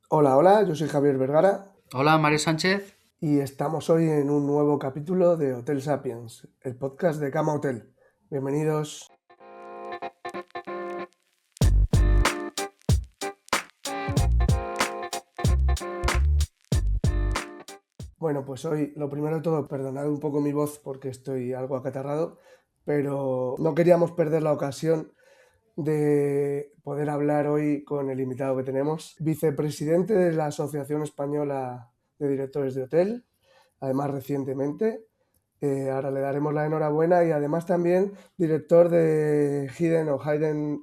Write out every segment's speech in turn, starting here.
Hola, hola, yo soy Javier Vergara Hola, Mario Sánchez. y estamos hoy en un nuevo capítulo de Hotel Sapiens, el podcast de Cama Hotel. Bienvenidos. Bueno, pues hoy lo primero de todo, perdonad un poco mi voz porque estoy algo acatarrado, pero no queríamos perder la ocasión de poder hablar hoy con el invitado que tenemos, vicepresidente de la Asociación Española de Directores de Hotel, además recientemente. Ahora le daremos la enhorabuena y además también director de Hidden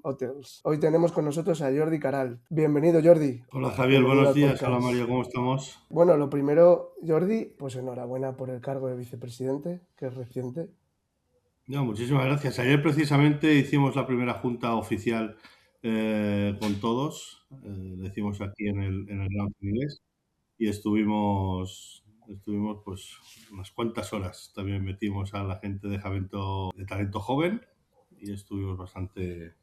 Hotels. Hoy tenemos con nosotros a Jordi Caral. Bienvenido, Jordi. Hola Javier, Bienvenido buenos al días. Hola podcast. Mario, ¿cómo estamos? Bueno, lo primero, Jordi, pues enhorabuena por el cargo de vicepresidente, que es reciente. No, muchísimas gracias. Ayer precisamente hicimos la primera junta oficial con todos. Lo hicimos aquí en el Gran Inglés y estuvimos pues unas cuantas horas. También metimos a la gente de talento joven y estuvimos bastante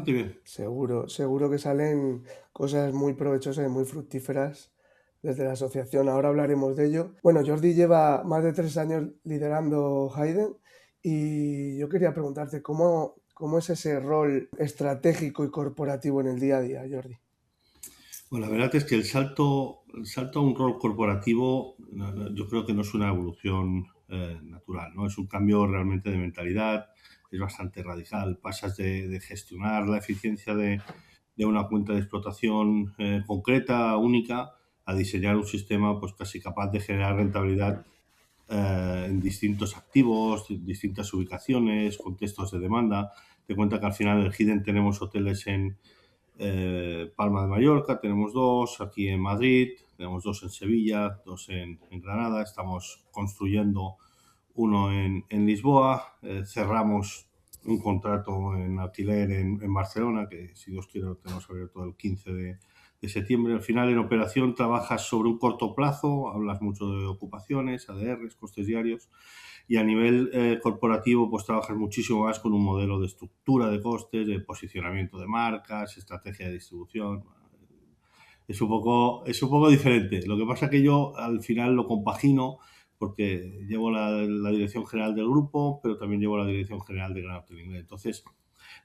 bien. Seguro, seguro que salen cosas muy provechosas y muy fructíferas desde la asociación. Ahora hablaremos de ello. Bueno, Jordi lleva más de 3 años liderando Hayden y yo quería preguntarte cómo es ese rol estratégico y corporativo en el día a día, Jordi. Bueno, la verdad es que el salto a un rol corporativo, yo creo que no es una evolución natural, ¿no? Es un cambio realmente de mentalidad, es bastante radical. Pasas de gestionar la eficiencia de una cuenta de explotación concreta, única, a diseñar un sistema pues casi capaz de generar rentabilidad en distintos activos, distintas ubicaciones, contextos de demanda. Te cuenta que al final en el Hidden tenemos hoteles en Palma de Mallorca, tenemos dos, aquí en Madrid, tenemos dos en Sevilla, dos en Granada, estamos construyendo uno en Lisboa, cerramos un contrato en alquiler en Barcelona, que si Dios quiere lo tenemos abierto el 15 de septiembre. Al final en operación trabajas sobre un corto plazo, hablas mucho de ocupaciones, ADRs, costes diarios, y a nivel corporativo, pues trabajas muchísimo más con un modelo de estructura de costes, de posicionamiento de marcas, estrategia de distribución. Es un poco diferente. Lo que pasa es que yo al final lo compagino porque llevo la dirección general del grupo, pero también llevo la dirección general de Gran Hotel Inglés. Entonces,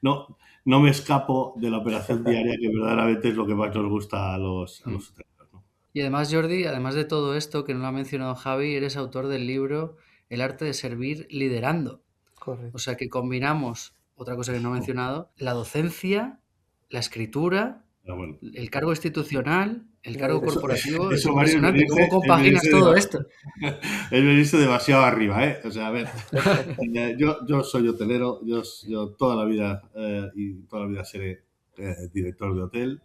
no me escapo de la operación diaria, que verdaderamente es lo que más nos gusta a los Mm. hoteleros, ¿no? Y además, Jordi, además de todo esto que no lo ha mencionado Javi, eres autor del libro El arte de servir liderando. O Correcto. sea que combinamos, otra cosa que no he mencionado, la docencia, la escritura, Pero bueno, el cargo institucional, el La cargo dirección. corporativo. Es eso, Mario, impresionante cómo compaginas todo esto. es venirse demasiado arriba, ¿eh? O sea, a ver, yo soy hotelero, yo toda la vida y toda la vida seré director de hotel.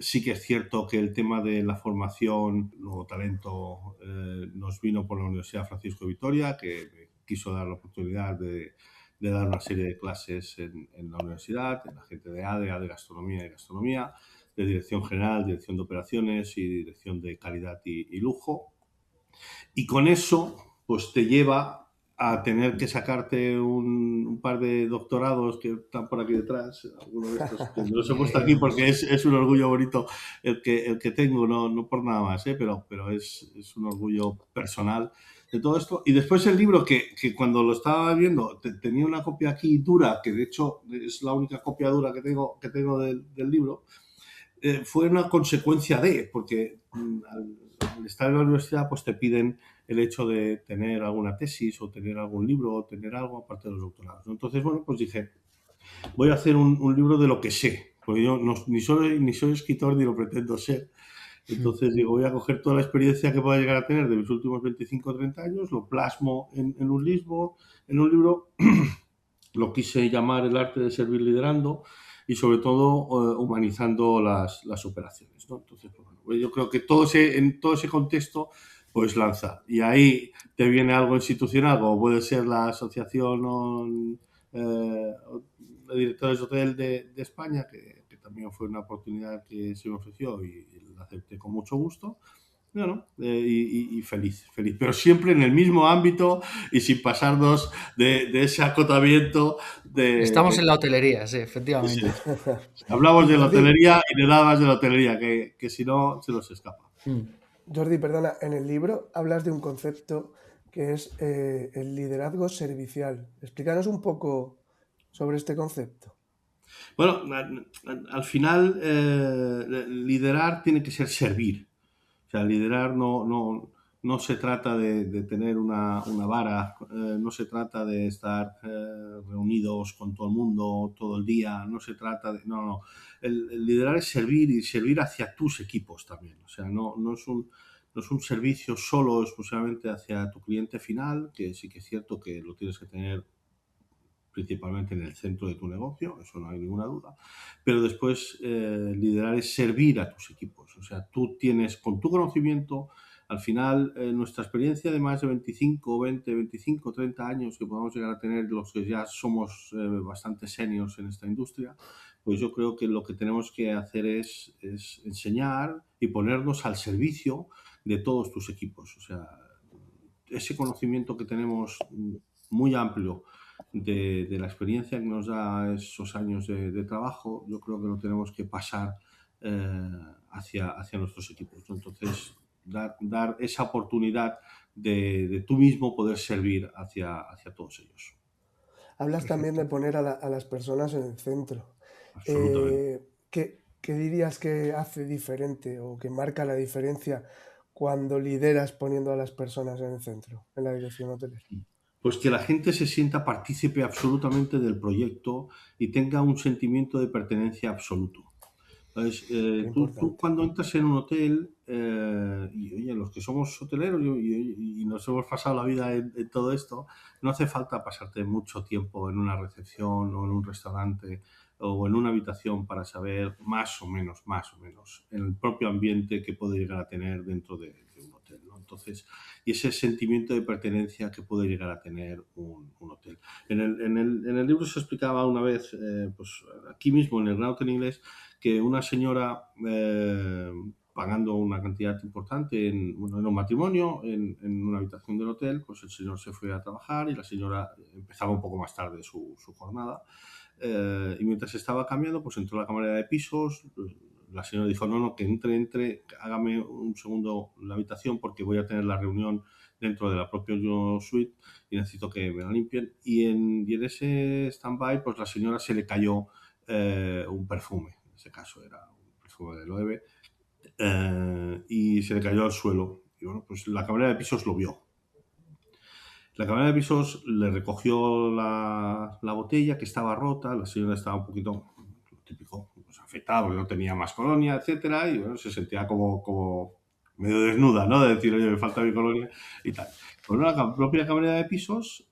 Sí que es cierto que el tema de la formación, nuevo talento, nos vino por la Universidad Francisco de Vitoria, que me quiso dar la oportunidad de dar una serie de clases en la universidad, en la gente de ADE, de Gastronomía y Gastronomía, de Dirección General, Dirección de Operaciones y Dirección de Calidad y Lujo. Y con eso, pues te lleva a tener que sacarte un par de doctorados que están por aquí detrás, alguno de estos que me los he puesto aquí porque es un orgullo bonito el que tengo, no por nada más, pero es un orgullo personal de todo esto. Y después el libro que cuando lo estaba viendo tenía una copia aquí dura, que de hecho es la única copia dura que tengo del libro, fue una consecuencia porque al estar en la universidad pues te piden el hecho de tener alguna tesis o tener algún libro o tener algo aparte de los doctorados, ¿no? Entonces, bueno, pues dije, voy a hacer un libro de lo que sé, porque yo ni soy escritor ni lo pretendo ser. Entonces digo, voy a coger toda la experiencia que pueda llegar a tener de mis últimos 25 o 30 años, lo plasmo en un libro, lo quise llamar El arte de servir liderando y sobre todo humanizando las operaciones, ¿no? Entonces, pues, bueno, pues yo creo que en todo ese contexto pues lanza. Y ahí te viene algo institucional, como puede ser la Asociación de Directores de Hotel de España, que también fue una oportunidad que se me ofreció y la acepté con mucho gusto. Bueno, y feliz, feliz, pero siempre en el mismo ámbito y sin pasarnos de ese acotamiento Estamos de en la hotelería, sí, sí. efectivamente. Hablamos Y de la Jordi, hotelería y de nada más de la hotelería, que si no se nos escapa. Jordi, perdona, en el libro hablas de un concepto que es el liderazgo servicial. Explícanos un poco sobre este concepto. Bueno, al final, liderar tiene que ser servir. O sea, liderar no se trata de tener una vara, no se trata de estar reunidos con todo el mundo todo el día, no se trata de... No, no. El liderar es servir y servir hacia tus equipos también. O sea, no es un servicio solo exclusivamente hacia tu cliente final, que sí que es cierto que lo tienes que tener principalmente en el centro de tu negocio, eso no hay ninguna duda, pero después liderar es servir a tus equipos, o sea, tú tienes con tu conocimiento, al final nuestra experiencia de más de 25, 20, 25, 30 años que podamos llegar a tener los que ya somos bastante seniors en esta industria, pues yo creo que lo que tenemos que hacer es enseñar y ponernos al servicio de todos tus equipos, o sea, ese conocimiento que tenemos muy amplio de la experiencia que nos da esos años de trabajo, yo creo que lo tenemos que pasar eh, hacia nuestros equipos, ¿no? Entonces, dar esa oportunidad de tú mismo poder servir hacia todos ellos. Hablas también de Perfecto. poner a las personas en el centro. Absolutamente. ¿Qué dirías que hace diferente o que marca la diferencia cuando lideras poniendo a las personas en el centro, en la dirección hotelera? Pues que la gente se sienta partícipe absolutamente del proyecto y tenga un sentimiento de pertenencia absoluto. Entonces, Qué tú importante. cuando entras en un hotel, y oye, los que somos hoteleros y nos hemos pasado la vida en todo esto, no hace falta pasarte mucho tiempo en una recepción o en un restaurante o en una habitación para saber más o menos, en el propio ambiente que puede llegar a tener dentro de un hotel, ¿no? Entonces, y ese sentimiento de pertenencia que puede llegar a tener un hotel. En el libro se explicaba una vez, pues aquí mismo en el Gran Hotel Inglés, que una señora pagando una cantidad importante en un matrimonio, en una habitación del hotel, pues el señor se fue a trabajar y la señora empezaba un poco más tarde su jornada. Y mientras estaba cambiando, pues entró a la camarera de pisos. La señora dijo, no, que entre, hágame un segundo la habitación porque voy a tener la reunión dentro de la propia suite y necesito que me la limpien. Y en ese stand-by, pues la señora se le cayó un perfume. En ese caso era un perfume de Loewe. Y se le cayó al suelo. Y bueno, pues la camarera de pisos lo vio. La camarera de pisos le recogió la botella que estaba rota, la señora estaba un poquito, lo típico, pues afectada porque no tenía más colonia, etcétera, y bueno, se sentía como medio desnuda, ¿no? De decir, oye, me falta mi colonia y tal. Bueno, la propia camarera de pisos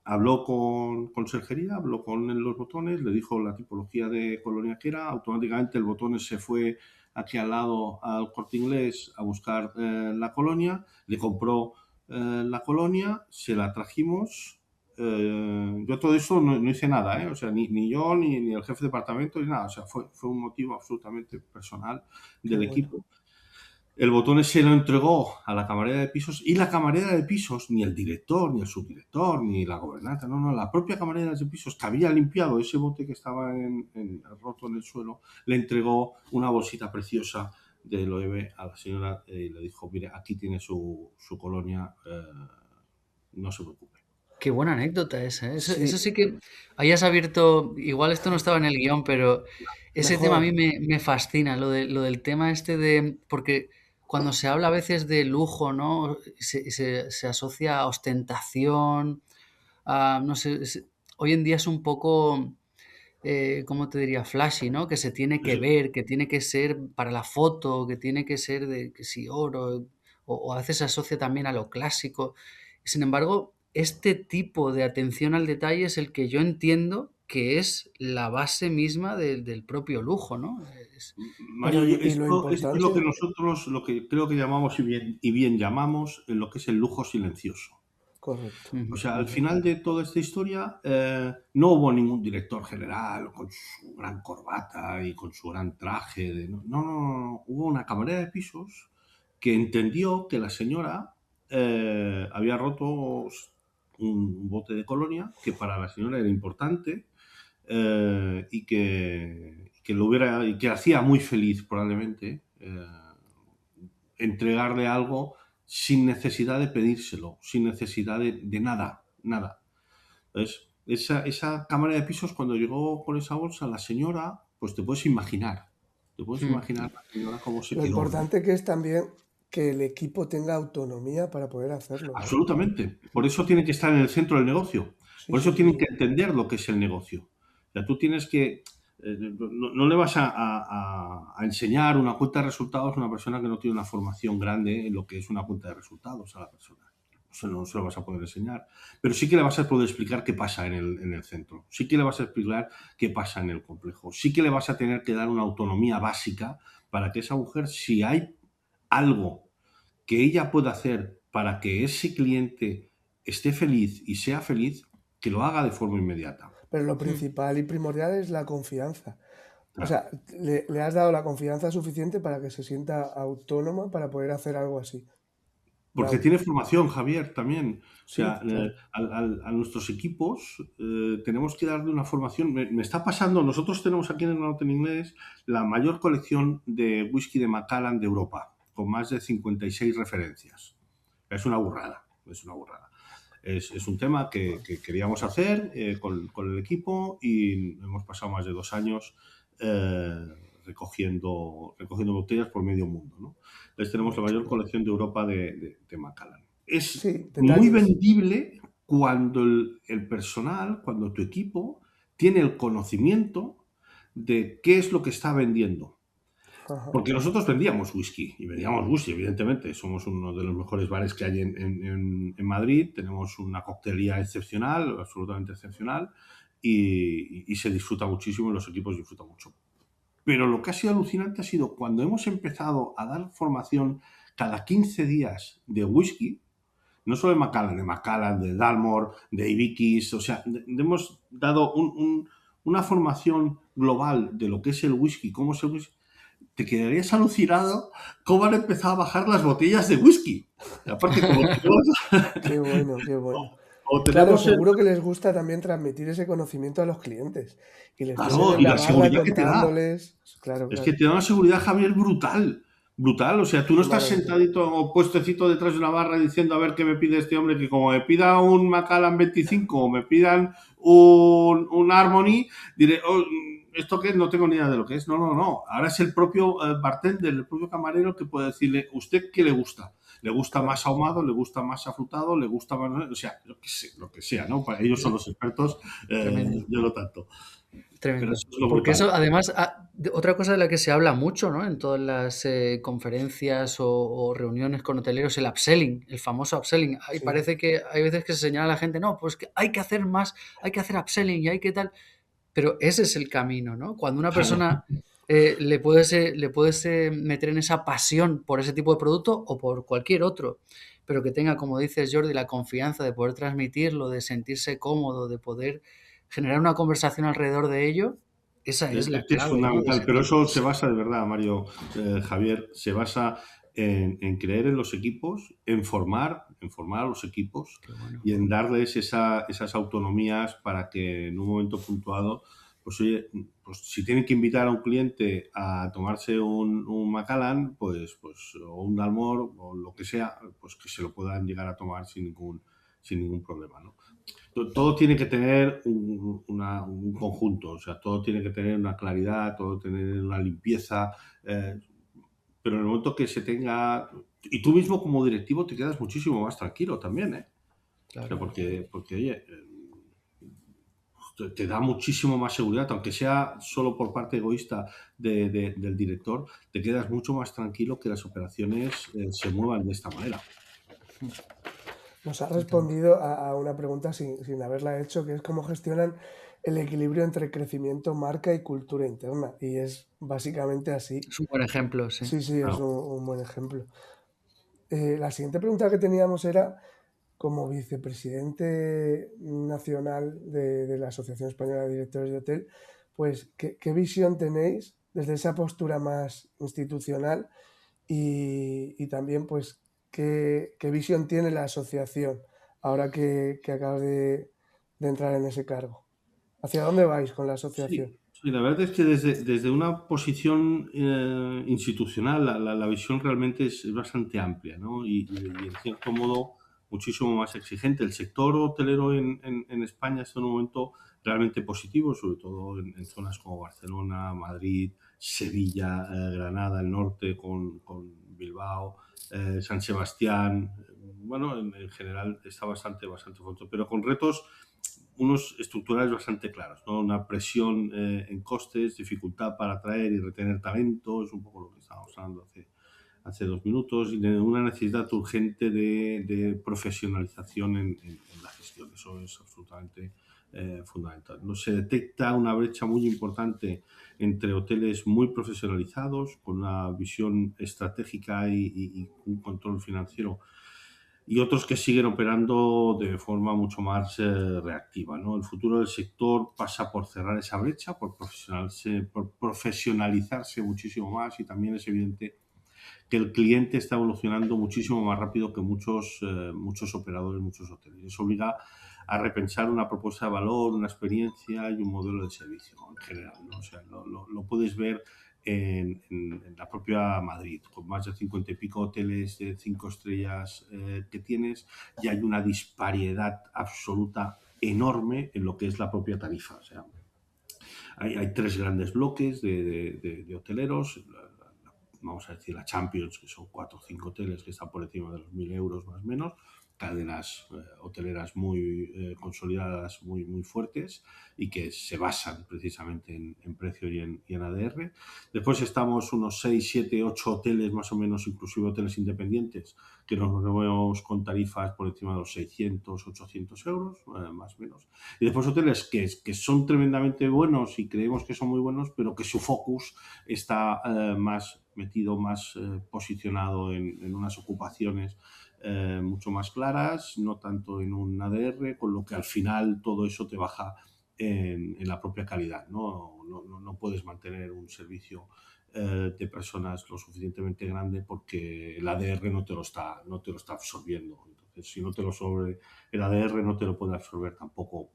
habló con conserjería, habló con los botones, le dijo la tipología de colonia que era, automáticamente el botón se fue aquí al lado al Corte Inglés a buscar la colonia, le compró la colonia, se la trajimos. Yo todo eso no hice nada, o sea, ni yo, ni el jefe de departamento, ni nada. O sea, fue un motivo absolutamente personal Qué del bueno. equipo. El botón se lo entregó a la camarera de pisos y la camarera de pisos, ni el director, ni el subdirector, ni la gobernanta, no, la propia camarera de pisos que había limpiado ese bote que estaba roto en el suelo, le entregó una bolsita preciosa de Loewe a la señora y le dijo, mire, aquí tiene su colonia, no se preocupe. Qué buena anécdota esa, ¿eh? Eso Sí, sí que hayas abierto, igual esto no estaba en el guión, pero ese tema a mí mejor. me fascina, lo del tema este de, porque cuando se habla a veces de lujo, ¿no? Se asocia a ostentación, no sé, hoy en día es un poco, ¿cómo te diría? Flashy, ¿no? Que se tiene que ver, que tiene que ser para la foto, que tiene que ser de, que si oro, o a veces se asocia también a lo clásico. Sin embargo, este tipo de atención al detalle es el que yo entiendo que es la base misma del propio lujo, ¿no? Pero Mario, y lo esto es lo que importante, nosotros, lo que creo que llamamos y bien llamamos lo que es el lujo silencioso. correcto. O sea, al final de toda esta historia no hubo ningún director general con su gran corbata y con su gran traje. No. Hubo una camarera de pisos que entendió que la señora había roto un bote de colonia que para la señora era importante y que le hacía muy feliz probablemente entregarle algo sin necesidad de pedírselo, sin necesidad de nada, nada. Entonces, esa cámara de pisos, cuando llegó con esa bolsa, la señora, pues te puedes imaginar la señora cómo se Lo quedó, ¿no? importante que es también que el equipo tenga autonomía para poder hacerlo, ¿no? Absolutamente. Por eso tiene que estar en el centro del negocio. Sí, Por eso sí, tienen sí. que entender lo que es el negocio. O sea, tú tienes que... no le vas a enseñar una cuenta de resultados a una persona que no tiene una formación grande en lo que es una cuenta de resultados a la persona. Eso no se lo vas a poder enseñar. Pero sí que le vas a poder explicar qué pasa en el centro. Sí que le vas a explicar qué pasa en el complejo. Sí que le vas a tener que dar una autonomía básica para que esa mujer, si hay algo que ella pueda hacer para que ese cliente esté feliz y sea feliz, que lo haga de forma inmediata. Pero lo principal y primordial es la confianza. O Claro. sea, le has dado la confianza suficiente para que se sienta autónoma para poder hacer algo así. Porque Bravo. tiene formación, Javier, también. O Sí, sea, claro. a nuestros equipos tenemos que darle una formación. Me está pasando, nosotros tenemos aquí en el Norte en Inglés la mayor colección de whisky de Macallan de Europa, con más de 56 referencias. Es una burrada, es una burrada. Es un tema que queríamos hacer con el equipo y hemos pasado más de 2 años recogiendo botellas por medio mundo, ¿no? Entonces tenemos la mayor colección de Europa de Macallan. Es Sí, muy detalles. vendible cuando el personal, cuando tu equipo tiene el conocimiento de qué es lo que está vendiendo. Ajá. Porque nosotros vendíamos whisky, y vendíamos whisky, evidentemente. Somos uno de los mejores bares que hay en Madrid. Tenemos una coctelería excepcional, absolutamente excepcional, y se disfruta muchísimo y los equipos disfrutan mucho. Pero lo que ha sido alucinante ha sido cuando hemos empezado a dar formación cada 15 días de whisky, no solo de Macallan, de Dalmore, de Ibikis, o sea, hemos dado una formación global de lo que es el whisky, cómo es el whisky. Te quedarías alucinado cómo han empezado a bajar las botellas de whisky. Aparte, como tenemos, Qué bueno, qué bueno. o Claro, tenemos seguro que les gusta también transmitir ese conocimiento a los clientes. Y les tienen claro, en y la la barra seguridad que te da. contándoles. Claro, Es que claro. te da una seguridad, Javier, brutal. Brutal. O sea, tú no Qué estás maravilla. sentadito o puestecito detrás de una barra diciendo a ver qué me pide este hombre, que como me pida un Macallan 25 o me pidan un Harmony, diré, oh, ¿esto qué es? No tengo ni idea de lo que es. No. Ahora es el propio bartender, el propio camarero que puede decirle, ¿usted qué le gusta? ¿Le gusta Claro. más ahumado? ¿Le gusta más afrutado? ¿Le gusta más...? O sea, lo que sea, ¿no? Para ellos son los expertos, Tremendo. yo no tanto. Pero Tremendo. eso es lo Porque brutal. eso, además, otra cosa de la que se habla mucho, ¿no? En todas las conferencias o reuniones con hoteleros, el upselling, el famoso upselling. Ahí Sí. parece que hay veces que se señala a la gente, no, pues que hay que hacer más, hay que hacer upselling y hay que tal. Pero ese es el camino, ¿no? Cuando una persona le puedes meter en esa pasión por ese tipo de producto o por cualquier otro, pero que tenga, como dices Jordi, la confianza de poder transmitirlo, de sentirse cómodo, de poder generar una conversación alrededor de ello, esa es la Que es clave, ¿no? De fundamental, ese pero tipo. eso se basa de verdad, Mario, Javier, se basa en creer en los equipos, en formar a los equipos Qué bueno. y en darles esas autonomías para que en un momento puntuado, pues oye, pues si tienen que invitar a un cliente a tomarse un Macallan, pues, o un Dalmore o lo que sea, pues que se lo puedan llegar a tomar sin ningún problema, ¿no? Todo tiene que tener un conjunto, o sea, todo tiene que tener una claridad, todo tener una limpieza, pero en el momento que se tenga... Y tú mismo como directivo te quedas muchísimo más tranquilo también, ¿eh? O sea, Claro. porque oye, te da muchísimo más seguridad, aunque sea solo por parte egoísta del director, te quedas mucho más tranquilo que las operaciones se muevan de esta manera. Nos ha Y tanto. respondido a una pregunta sin haberla hecho, que es cómo gestionan el equilibrio entre crecimiento, marca y cultura interna. Y es básicamente así. Es un buen ejemplo, sí. Sí, sí, es Claro. un buen ejemplo. La siguiente pregunta que teníamos era, como vicepresidente nacional de la Asociación Española de Directores de Hotel, pues, ¿qué visión tenéis desde esa postura más institucional y también, pues, qué visión tiene la asociación ahora que acabas de entrar en ese cargo? ¿Hacia dónde vais con la asociación? Sí, sí, la verdad es que desde una posición institucional la visión realmente es bastante amplia, ¿no? Y en cierto modo muchísimo más exigente. El sector hotelero en España está en un momento realmente positivo, sobre todo en zonas como Barcelona, Madrid, Sevilla, Granada, el norte con Bilbao, San Sebastián. Bueno, en general está bastante fuerte, pero con retos unos estructurales bastante claros, ¿no? Una presión en costes, dificultad para atraer y retener talento, es un poco lo que estábamos hablando hace 2 minutos, y de una necesidad urgente de profesionalización en la gestión. Eso es absolutamente fundamental. No se detecta una brecha muy importante entre hoteles muy profesionalizados, con una visión estratégica y un control financiero, y otros que siguen operando de forma mucho más reactiva, ¿no? El futuro del sector pasa por cerrar esa brecha, por profesionalizarse muchísimo más, y también es evidente que el cliente está evolucionando muchísimo más rápido que muchos operadores, muchos hoteles. Eso obliga a repensar una propuesta de valor, una experiencia y un modelo de servicio, ¿no? En general, ¿no? O sea, lo puedes ver en la propia Madrid, con más de 50 y pico hoteles de 5 estrellas que tienes, y hay una disparidad absoluta enorme en lo que es la propia tarifa. O sea, hay 3 grandes bloques de hoteleros. Vamos a decir la Champions, que son 4 o 5 hoteles que están por encima de los 1.000 euros más o menos, cadenas hoteleras muy consolidadas, muy fuertes, y que se basan precisamente en precio y en ADR. Después estamos unos 6, 7, 8 hoteles más o menos, inclusive hoteles independientes, que nos movemos con tarifas por encima de los 600, 800 euros, más o menos. Y después hoteles que son tremendamente buenos y creemos que son muy buenos, pero que su focus está más metido, más posicionado en unas ocupaciones mucho más claras, no tanto en un ADR, con lo que al final todo eso te baja en la propia calidad, ¿no? No puedes mantener un servicio de personas lo suficientemente grande porque el ADR no te lo está absorbiendo. Entonces, si no te lo absorbe el ADR, no te lo puede absorber tampoco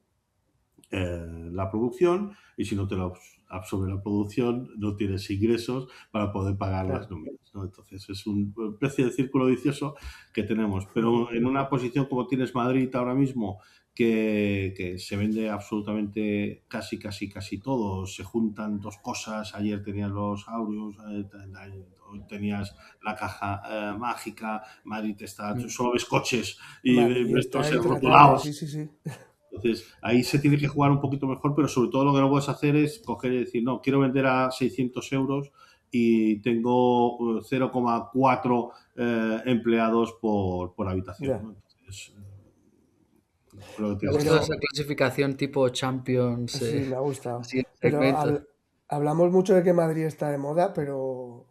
la producción, y si no te lo absorbe la producción, no tienes ingresos para poder pagar las Claro. nóminas, ¿no? Entonces es un especie de círculo vicioso que tenemos, pero en una posición como tienes Madrid ahora mismo, que se vende absolutamente casi todo, se juntan dos cosas. Ayer tenías los Aureos, hoy tenías la caja mágica. Madrid está, solo ves coches y Madrid ves está todos intratable, sí, rotulados. sí, sí. Entonces, ahí se tiene que jugar un poquito mejor, pero sobre todo lo que no puedes hacer es coger y decir, no, quiero vender a 600 euros y tengo 0,4 empleados por habitación, Ya. ¿no? Entonces, creo que Me ha tienes que gustado Pero esa clasificación tipo Champions, sí, me ha gustado. así en Pero segmentos. hablamos mucho de que Madrid está de moda, pero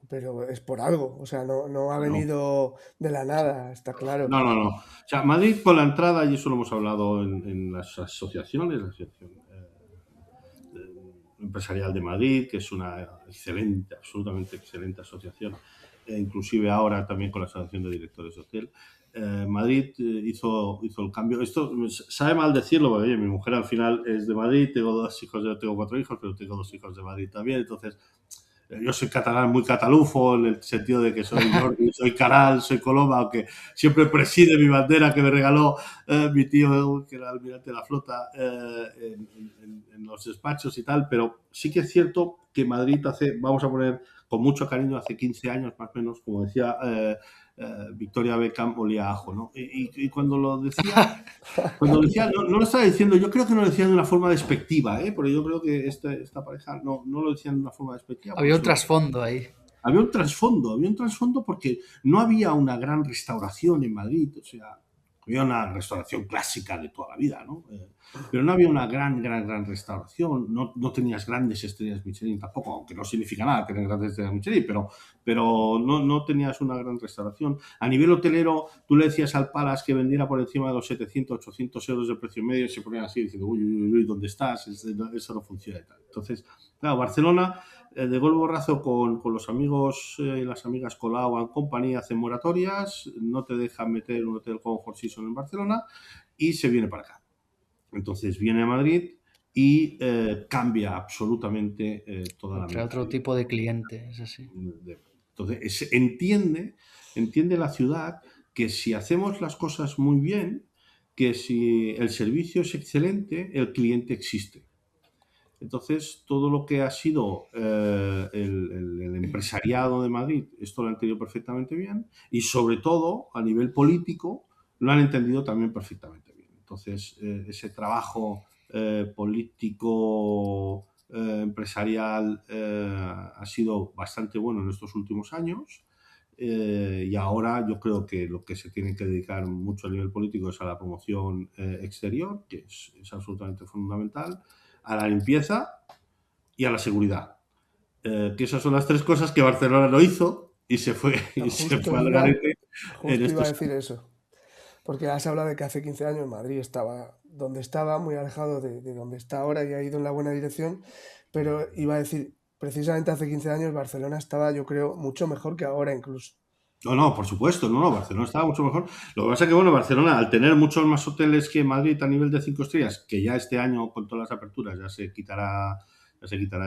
es por algo. O sea, no ha No, venido de la nada, está claro. no. O sea, Madrid con la entrada, y eso lo hemos hablado en las asociaciones, la Asociación Empresarial de Madrid, que es una excelente, absolutamente excelente asociación, inclusive ahora también con la Asociación de Directores de Hotel. Madrid hizo el cambio. Esto sabe mal decirlo, porque oye, mi mujer al final es de Madrid, tengo 4 hijos, pero tengo 2 hijos de Madrid también. Entonces, yo soy catalán, muy catalufo, en el sentido de que soy norte, soy caral, soy coloma, aunque siempre preside mi bandera que me regaló mi tío, que era almirante de la flota, en los despachos y tal. Pero sí que es cierto que Madrid vamos a poner con mucho cariño, hace 15 años más o menos, como decía Victoria Beckham, olía a ajo, ¿no? Y cuando lo decía, no lo estaba diciendo, yo creo que no lo decía de una forma despectiva, porque yo creo que esta pareja no lo decían de una forma despectiva, porque Había un se lo trasfondo ahí. había un trasfondo porque no había una gran restauración en Madrid. O sea, Había una restauración clásica de toda la vida, ¿no? Pero no había una gran restauración, no tenías grandes estrellas Michelin tampoco, aunque no significa nada tener grandes estrellas Michelin, pero no tenías una gran restauración. A nivel hotelero, tú le decías al Palace que vendiera por encima de los 700, 800 euros de precio medio y se ponían así diciendo, uy, ¿dónde estás? Eso no funciona y tal. Entonces, claro, Barcelona, de golpe borrazo con los amigos y las amigas Colau and Company hacen moratorias, no te dejan meter un hotel como Four Seasons en Barcelona y se viene para acá. Entonces viene a Madrid y cambia absolutamente toda la Trae otro mentalidad. tipo de cliente, es así. Entonces entiende la ciudad que si hacemos las cosas muy bien, que si el servicio es excelente, el cliente existe. Entonces, todo lo que ha sido el empresariado de Madrid, esto lo han entendido perfectamente bien y sobre todo a nivel político lo han entendido también perfectamente bien. Entonces, ese trabajo político, empresarial ha sido bastante bueno en estos últimos años. Y ahora yo creo que lo que se tiene que dedicar mucho a nivel político es a la promoción exterior, que es absolutamente fundamental, a la limpieza y a la seguridad. Que esas son las tres cosas que Barcelona no hizo y se fue, al garete en Justo iba a estos decir años. eso, porque has hablado de que hace 15 años Madrid estaba donde estaba, muy alejado de donde está ahora y ha ido en la buena dirección, pero iba a decir, precisamente hace 15 años Barcelona estaba, yo creo, mucho mejor que ahora incluso. No, por supuesto, Barcelona estaba mucho mejor. Lo que pasa es que, bueno, Barcelona, al tener muchos más hoteles que Madrid a nivel de 5 estrellas, que ya este año, con todas las aperturas, ya se quitará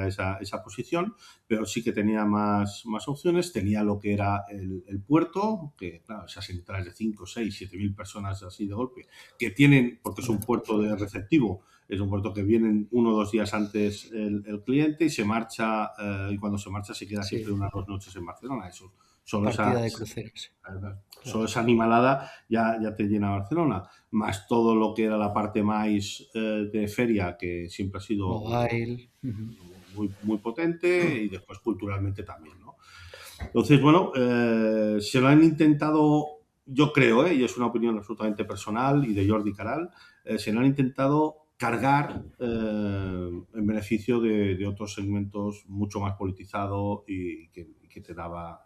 esa posición, pero sí que tenía más opciones. Tenía lo que era el puerto, que, claro, esas entradas de 5, 6, 7 mil personas así de golpe, que tienen, porque es un puerto de receptivo, es un puerto que vienen 1 o 2 días antes el cliente y se marcha, y cuando se marcha se queda siempre 1 o 2 noches en Barcelona. Eso. Solo Partida de cruceros. Solo esa animalada ya te llena Barcelona, más todo lo que era la parte más de feria, que siempre ha sido Mobile. muy potente, y después culturalmente también, ¿no? Entonces, bueno, se lo han intentado, yo creo, y es una opinión absolutamente personal y de Jordi Caral, se lo han intentado cargar en beneficio de otros segmentos mucho más politizados y que te daba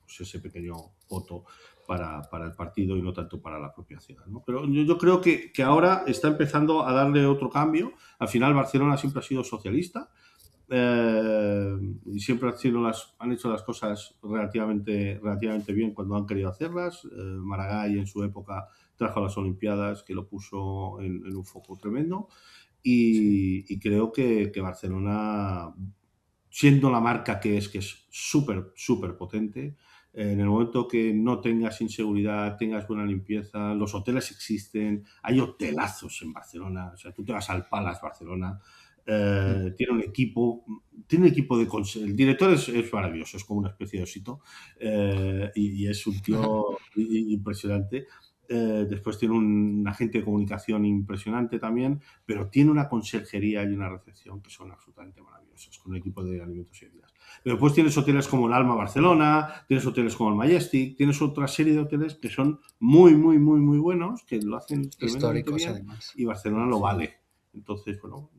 pues ese pequeño voto para el partido y no tanto para la propia ciudad, ¿no? Pero yo creo que ahora está empezando a darle otro cambio. Al final Barcelona siempre ha sido socialista, y siempre han hecho las cosas relativamente bien cuando han querido hacerlas. Maragall en su época trajo las Olimpiadas, que lo puso en un foco tremendo, y creo que Barcelona, siendo la marca que es súper potente, en el momento que no tengas inseguridad, tengas buena limpieza, los hoteles existen, hay hotelazos en Barcelona, o sea, tú te vas al Palace Barcelona, tiene un equipo de el director es maravilloso, es como una especie de osito, y es un tío impresionante. Después tiene un agente de comunicación impresionante también, pero tiene una conserjería y una recepción que son absolutamente maravillosas, con un equipo de alimentos y bebidas. Pero después tienes hoteles como el Alma Barcelona, tienes hoteles como el Majestic, tienes otra serie de hoteles que son muy buenos, que lo hacen tremendamente Históricos, bien, además. y Barcelona lo vale. Entonces, bueno,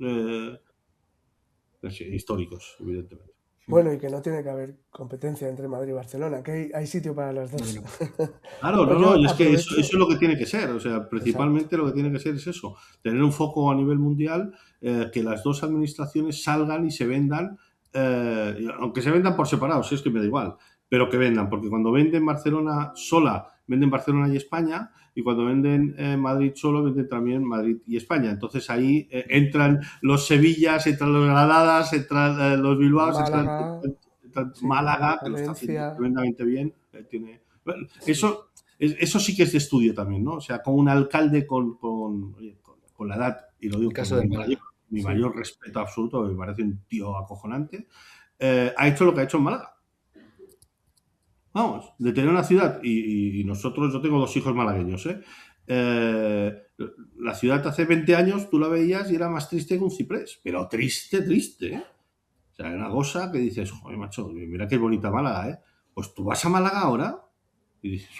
sí, históricos, evidentemente. Bueno, y que no tiene que haber competencia entre Madrid y Barcelona, que hay sitio para las dos. Bueno, Claro, Pues y yo es que eso aprovecho. es lo que tiene que ser. O sea, Exacto. principalmente lo que tiene que ser es eso, tener un foco a nivel mundial, que las dos administraciones salgan y se vendan, aunque se vendan por separado, si es que me da igual, pero que vendan, porque cuando venden Barcelona sola, venden Barcelona y España, y cuando venden Madrid solo, venden también Madrid y España. Entonces ahí entran los Sevillas, entran los Granadas, entran los Bilbaos, entran Málaga, sí, Málaga, que lo está haciendo Valencia. tremendamente bien. Bueno, eso sí que es de estudio también, ¿no? O sea, como un alcalde con la edad, y lo digo el con caso de Málaga. mi Sí. mayor respeto absoluto, me parece un tío acojonante, ha hecho lo que ha hecho en Málaga. Vamos, de tener una ciudad, y nosotros, yo tengo 2 hijos malagueños, la ciudad hace 20 años tú la veías y era más triste que un ciprés, pero triste, ¿eh? O sea, una cosa que dices, joder, macho, mira qué bonita Málaga, ¿eh? Pues tú vas a Málaga ahora y dices,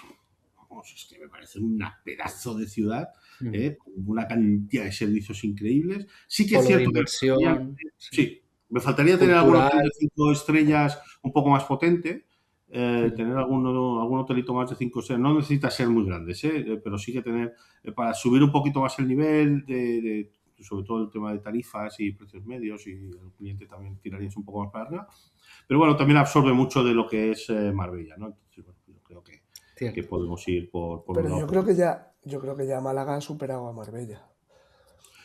vamos, es que me parece una pedazo de ciudad, Mm. con una cantidad de servicios increíbles. Sí que es Polo de cierto que inversión, sí. sí, me faltaría tener algún hotel Cultural. de 5 estrellas un poco más potente, Mm. tener algún hotelito más de 5 estrellas. No necesita ser muy grandes, pero sí que tener, para subir un poquito más el nivel, sobre todo el tema de tarifas y precios medios, y el cliente también tirarías un poco más para arriba. Pero bueno, también absorbe mucho de lo que es Marbella, ¿no? Entonces, bueno, yo creo que Cierto. podemos ir por un Pero lado. yo creo que ya Málaga ha superado a Marbella.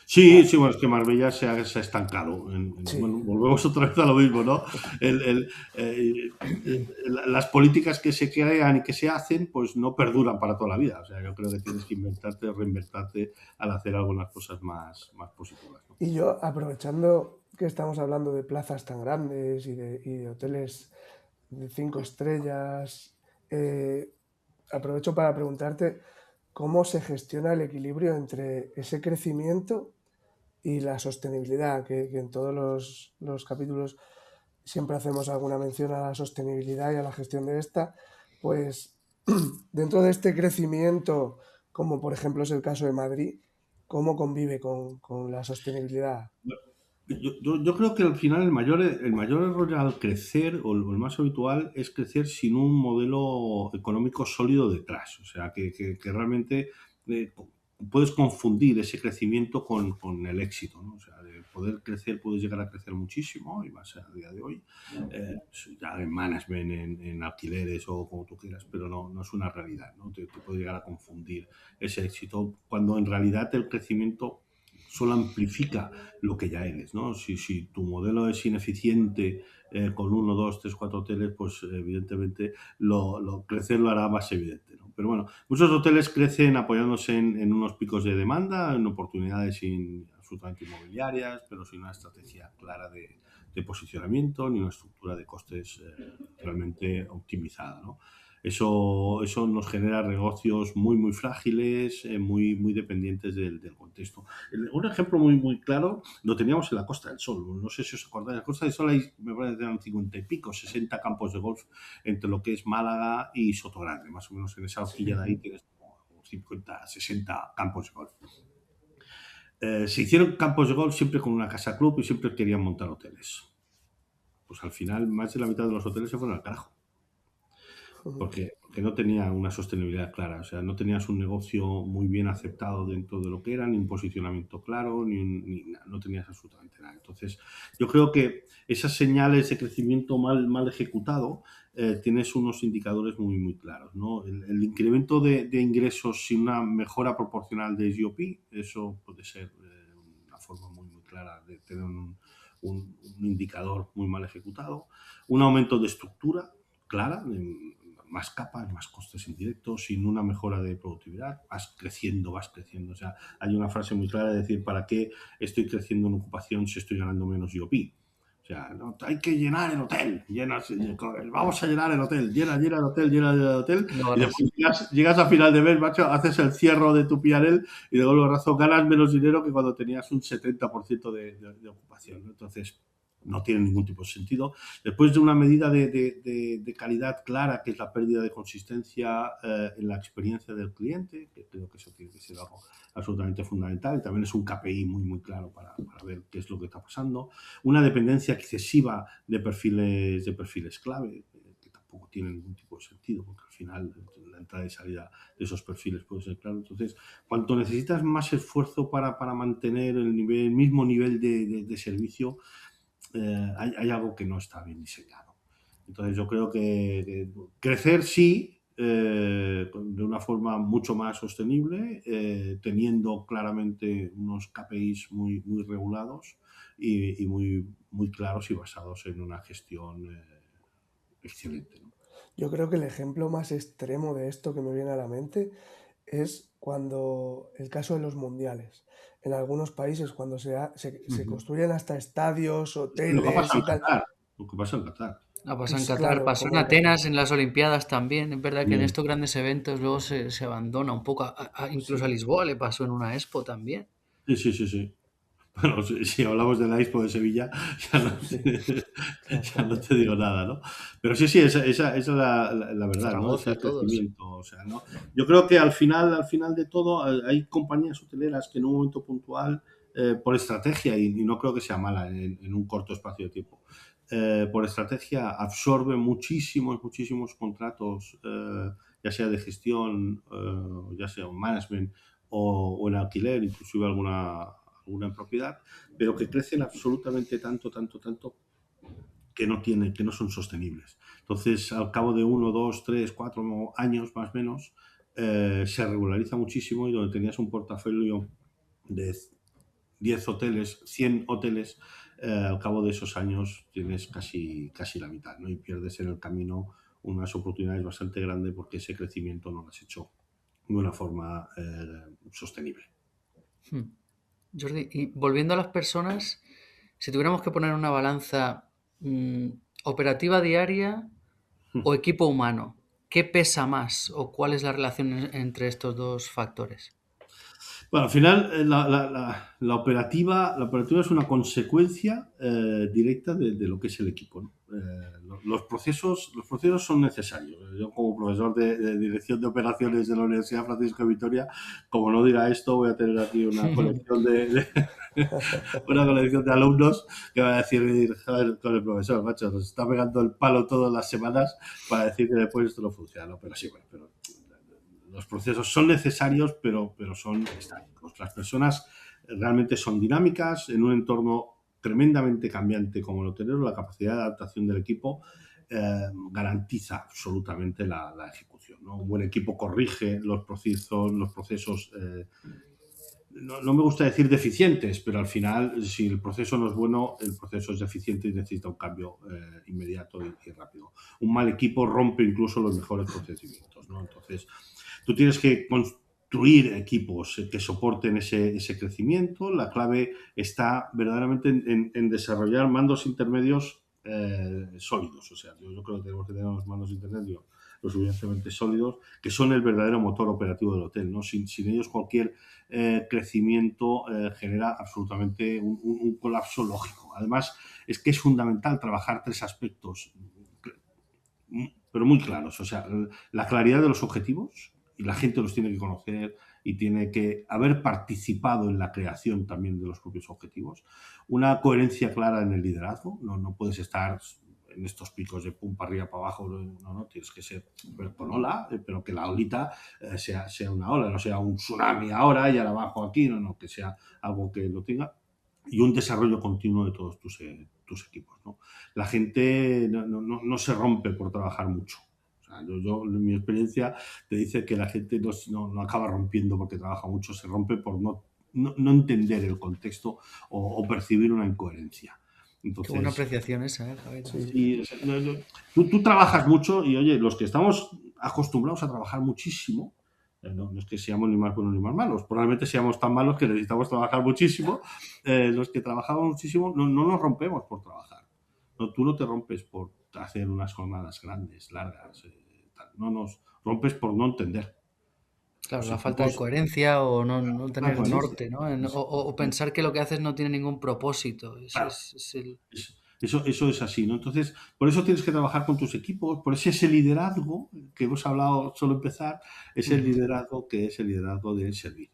Sí, Ah, sí, bueno, es que Marbella se ha estancado. sí, Bueno, volvemos otra vez a lo mismo, ¿no? El- el, eh, las políticas que se crean y que se hacen, pues no perduran para toda la vida. O sea, yo creo que tienes que inventarte, reinventarte al hacer algunas cosas más positivas, ¿no? y yo, aprovechando que estamos hablando de plazas tan grandes y de hoteles de 5 estrellas, eh, aprovecho para preguntarte cómo se gestiona el equilibrio entre ese crecimiento y la sostenibilidad, que en todos los capítulos siempre hacemos alguna mención a la sostenibilidad y a la gestión de esta. Pues dentro de este crecimiento, como por ejemplo es el caso de Madrid, ¿cómo convive con la sostenibilidad? Yo creo que al final el mayor error al crecer, o el más habitual, es crecer sin un modelo económico sólido detrás. O sea, que realmente eh, puedes confundir ese crecimiento con el éxito, ¿no? O sea, de poder crecer, puedes llegar a crecer muchísimo, y más a día de hoy, ya en management, en alquileres o como tú quieras, pero no es una realidad, ¿no? Te puede llegar a confundir ese éxito, cuando en realidad el crecimiento solo amplifica lo que ya eres, ¿no? Si tu modelo es ineficiente, con 1, 2, 3, 4 hoteles, pues evidentemente crecer lo hará más evidente, ¿no? Pero bueno, muchos hoteles crecen apoyándose en unos picos de demanda, en oportunidades absolutamente inmobiliarias, pero sin una estrategia clara de posicionamiento ni una estructura de costes realmente optimizada, ¿no? Eso nos genera negocios muy frágiles, muy dependientes del contexto. Un ejemplo muy claro lo teníamos en la Costa del Sol. No sé si os acordáis. En la Costa del Sol hay, me parece que eran 50 y pico, 60 campos de golf entre lo que es Málaga y Sotogrande. Más o menos en esa horquilla de ahí tienes como 50, 60 campos de golf. Se hicieron campos de golf siempre con una casa club y siempre querían montar hoteles. Pues al final más de la mitad de los hoteles se fueron al carajo. Porque no tenía una sostenibilidad clara, o sea, no tenías un negocio muy bien aceptado dentro de lo que era, ni un posicionamiento claro, no tenías absolutamente nada. Entonces, yo creo que esas señales de crecimiento mal ejecutado, tienes unos indicadores muy claros, ¿no? El incremento de ingresos sin una mejora proporcional de GOP, eso puede ser una forma muy clara de tener un indicador muy mal ejecutado. Un aumento de estructura clara, más capas, más costes indirectos, sin una mejora de productividad, vas creciendo. O sea, hay una frase muy clara de decir, ¿para qué estoy creciendo en ocupación si estoy ganando menos IOP? O sea, no, hay que llenar el hotel, vamos a llenar el hotel, llena el hotel, llena el hotel, No y ganas. después llegas a final de mes, macho, haces el cierre de tu PNL y de golpe razón ganas menos dinero que cuando tenías un 70% de ocupación, ¿no? Entonces, no tiene ningún tipo de sentido. Después de una medida de calidad clara, que es la pérdida de consistencia en la experiencia del cliente, que creo que eso tiene que ser algo absolutamente fundamental, y también es un KPI muy claro para ver qué es lo que está pasando. Una dependencia excesiva de perfiles clave, que tampoco tiene ningún tipo de sentido, porque al final la entrada y salida de esos perfiles puede ser claro. Entonces, cuanto necesitas más esfuerzo para mantener el mismo nivel de servicio, hay algo que no está bien diseñado. Entonces yo creo que crecer sí, de una forma mucho más sostenible, teniendo claramente unos KPIs muy regulados y muy claros y basados en una gestión excelente, ¿no? Yo creo que el ejemplo más extremo de esto que me viene a la mente es cuando el caso de los mundiales. En algunos países, cuando se Ujú. construyen hasta estadios, Lo que ha hoteles pasado y en tal, Qatar, lo que pasa en Qatar. Ha pasado en pues Qatar, claro, pasó en como Atenas, en las Olimpiadas también. Es verdad que en Bien. estos grandes eventos luego se abandona un poco. Incluso a sí, Lisboa le pasó en una Expo también. Sí. Bueno, si hablamos de la Expo de Sevilla, ya no, Sí, ya no te digo nada, ¿no? Pero sí, esa es la verdad, ¿no? Es Zaragoza, el todos. crecimiento, o sea, ¿no? Yo creo que al final de todo, hay compañías hoteleras que en un momento puntual, por estrategia, y no creo que sea mala en un corto espacio de tiempo, por estrategia absorben muchísimos contratos, ya sea de gestión, ya sea un management o en alquiler, inclusive alguna en propiedad, pero que crecen absolutamente tanto que no son sostenibles. Entonces, al cabo de 1, 2, 3, 4 años más o menos, se regulariza muchísimo y donde tenías un portafolio de 10 hoteles, 100 hoteles, al cabo de esos años tienes casi la mitad, ¿no? Y pierdes en el camino unas oportunidades bastante grandes porque ese crecimiento no lo has hecho de una forma sostenible. Hmm. Jordi, y volviendo a las personas, si tuviéramos que poner una balanza mm, operativa diaria o equipo humano, ¿qué pesa más o cuál es la relación entre estos dos factores? Bueno, al final la operativa es una consecuencia directa de lo que es el equipo, ¿no? Los procesos son necesarios. Yo como profesor de dirección de operaciones de la Universidad Francisco de Vitoria, como no diga esto, voy a tener aquí una colección una colección de alumnos que van a decir, joder, con el profesor, macho, nos está pegando el palo todas las semanas para decir que después esto no funciona, ¿no? Pero sí, bueno, pero los procesos son necesarios, pero son estáticos. Las personas realmente son dinámicas en un entorno tremendamente cambiante como el hotelero. La capacidad de adaptación del equipo garantiza absolutamente la ejecución, ¿no? Un buen equipo corrige los procesos no me gusta decir deficientes, pero al final, si el proceso no es bueno, el proceso es deficiente y necesita un cambio inmediato y rápido. Un mal equipo rompe incluso los mejores procedimientos, ¿no? Entonces, tú tienes que construir equipos que soporten ese crecimiento. La clave está verdaderamente en desarrollar mandos intermedios sólidos. O sea, yo creo que tenemos que tener unos mandos intermedios lo suficientemente sólidos, que son el verdadero motor operativo del hotel, ¿no? Sin ellos cualquier crecimiento genera absolutamente un colapso lógico. Además, es que es fundamental trabajar 3 aspectos, pero muy claros. O sea, la claridad de los objetivos, y la gente los tiene que conocer y tiene que haber participado en la creación también de los propios objetivos. Una coherencia clara en el liderazgo, no puedes estar en estos picos de pum para arriba, para abajo, no, tienes que ser con ola, pero que la olita sea una ola, no sea un tsunami ahora y ahora abajo aquí, no, que sea algo que lo tenga, y un desarrollo continuo de todos tus equipos, ¿no? La gente no se rompe por trabajar mucho. O sea, en mi experiencia, te dice que la gente no acaba rompiendo porque trabaja mucho, se rompe por no entender el contexto o percibir una incoherencia. Qué buena Entonces, apreciación esa, Javier. sí, sí, o sea, tú trabajas mucho y, oye, los que estamos acostumbrados a trabajar muchísimo, no es que seamos ni más buenos ni más malos, probablemente seamos tan malos que necesitamos trabajar muchísimo. Los que trabajamos muchísimo no nos rompemos por trabajar. No, tú no te rompes por hacer unas jornadas grandes, largas. No nos rompes por no entender. Claro, Los la falta de equipos, coherencia o no la tener coherencia. norte, ¿no? O pensar que lo que haces no tiene ningún propósito. Claro, Es el... eso es así, ¿no? Entonces, por eso tienes que trabajar con tus equipos, por ese liderazgo que hemos hablado solo empezar, es el Ujú. liderazgo que es el liderazgo de servir.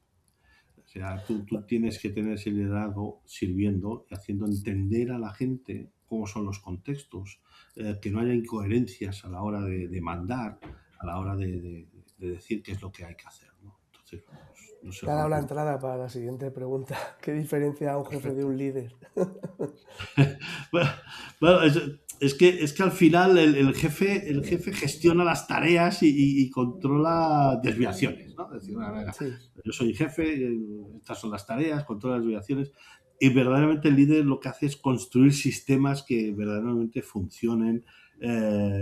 O sea, tú tienes que tener ese liderazgo sirviendo y haciendo entender a la gente cómo son los contextos, que no haya incoherencias a la hora de mandar, a la hora de decir qué es lo que hay que hacer, ¿no? Entonces, pues, no se te ha dado la rompe. entrada para la siguiente pregunta. ¿Qué diferencia a un jefe de Perfecto. un líder? Bueno, bueno, es que al final el jefe gestiona las tareas y controla desviaciones, ¿no? Es decir, "Bueno, venga, Sí, yo soy jefe, estas son las tareas, controla las desviaciones". Y verdaderamente el líder lo que hace es construir sistemas que verdaderamente funcionen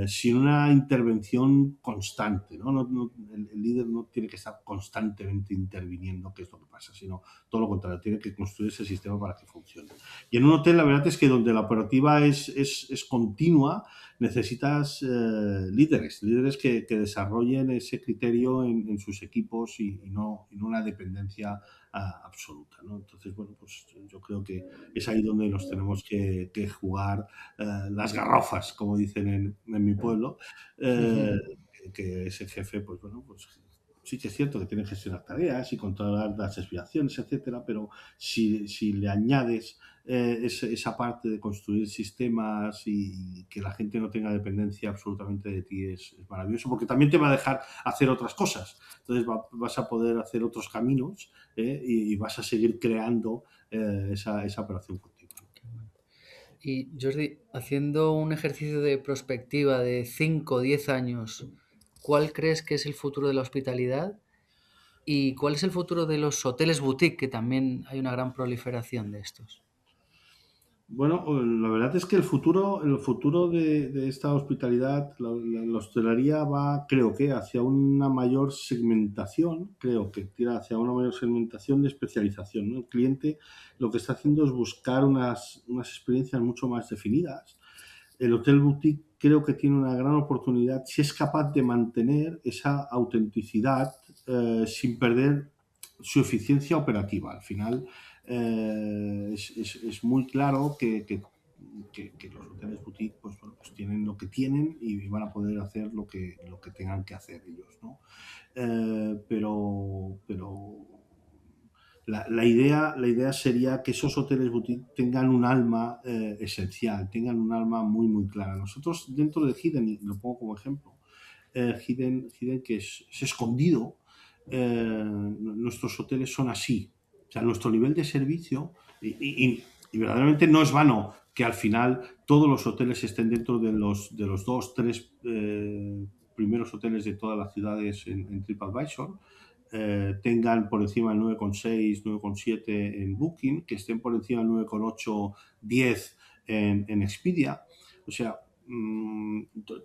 sin una intervención constante, ¿no? El líder no tiene que estar constantemente interviniendo qué es lo que pasa, sino todo lo contrario, tiene que construir ese sistema para que funcione. Y en un hotel la verdad es que donde la operativa es continua, necesitas líderes que desarrollen ese criterio en sus equipos y no una dependencia absoluta, ¿no? Entonces, bueno, pues yo creo que es ahí donde nos tenemos que jugar las garrofas, como dicen en mi pueblo, que ese jefe, pues bueno, pues sí que es cierto que tiene que gestionar tareas y controlar las desviaciones, etcétera, pero si le añades esa parte de construir sistemas y que la gente no tenga dependencia absolutamente de ti es maravilloso, porque también te va a dejar hacer otras cosas. Entonces vas a poder hacer otros caminos y vas a seguir creando esa operación continua. Y Jordi, haciendo un ejercicio de prospectiva de 5 o 10 años, ¿cuál crees que es el futuro de la hospitalidad? ¿Y cuál es el futuro de los hoteles boutique, que también hay una gran proliferación de estos? Bueno, la verdad es que el futuro de esta hospitalidad, la hostelería va, creo que, hacia una mayor segmentación, creo que tira hacia una mayor segmentación de especialización, ¿no? El cliente lo que está haciendo es buscar unas experiencias mucho más definidas. El hotel boutique creo que tiene una gran oportunidad si es capaz de mantener esa autenticidad sin perder su eficiencia operativa. Al final, es muy claro que los hoteles boutique pues, bueno, pues tienen lo que tienen y van a poder hacer lo que tengan que hacer ellos, ¿no? Pero la idea sería que esos hoteles boutique tengan un alma esencial, tengan un alma muy, muy clara. Nosotros dentro de Hidden, y lo pongo como ejemplo, Hidden que es escondido, nuestros hoteles son así. O sea, nuestro nivel de servicio, y verdaderamente no es vano que al final todos los hoteles estén dentro de los 2, 3 primeros hoteles de todas las ciudades en TripAdvisor, tengan por encima del 9,6, 9,7 en Booking, que estén por encima del 9,8, 10 en Expedia. O sea,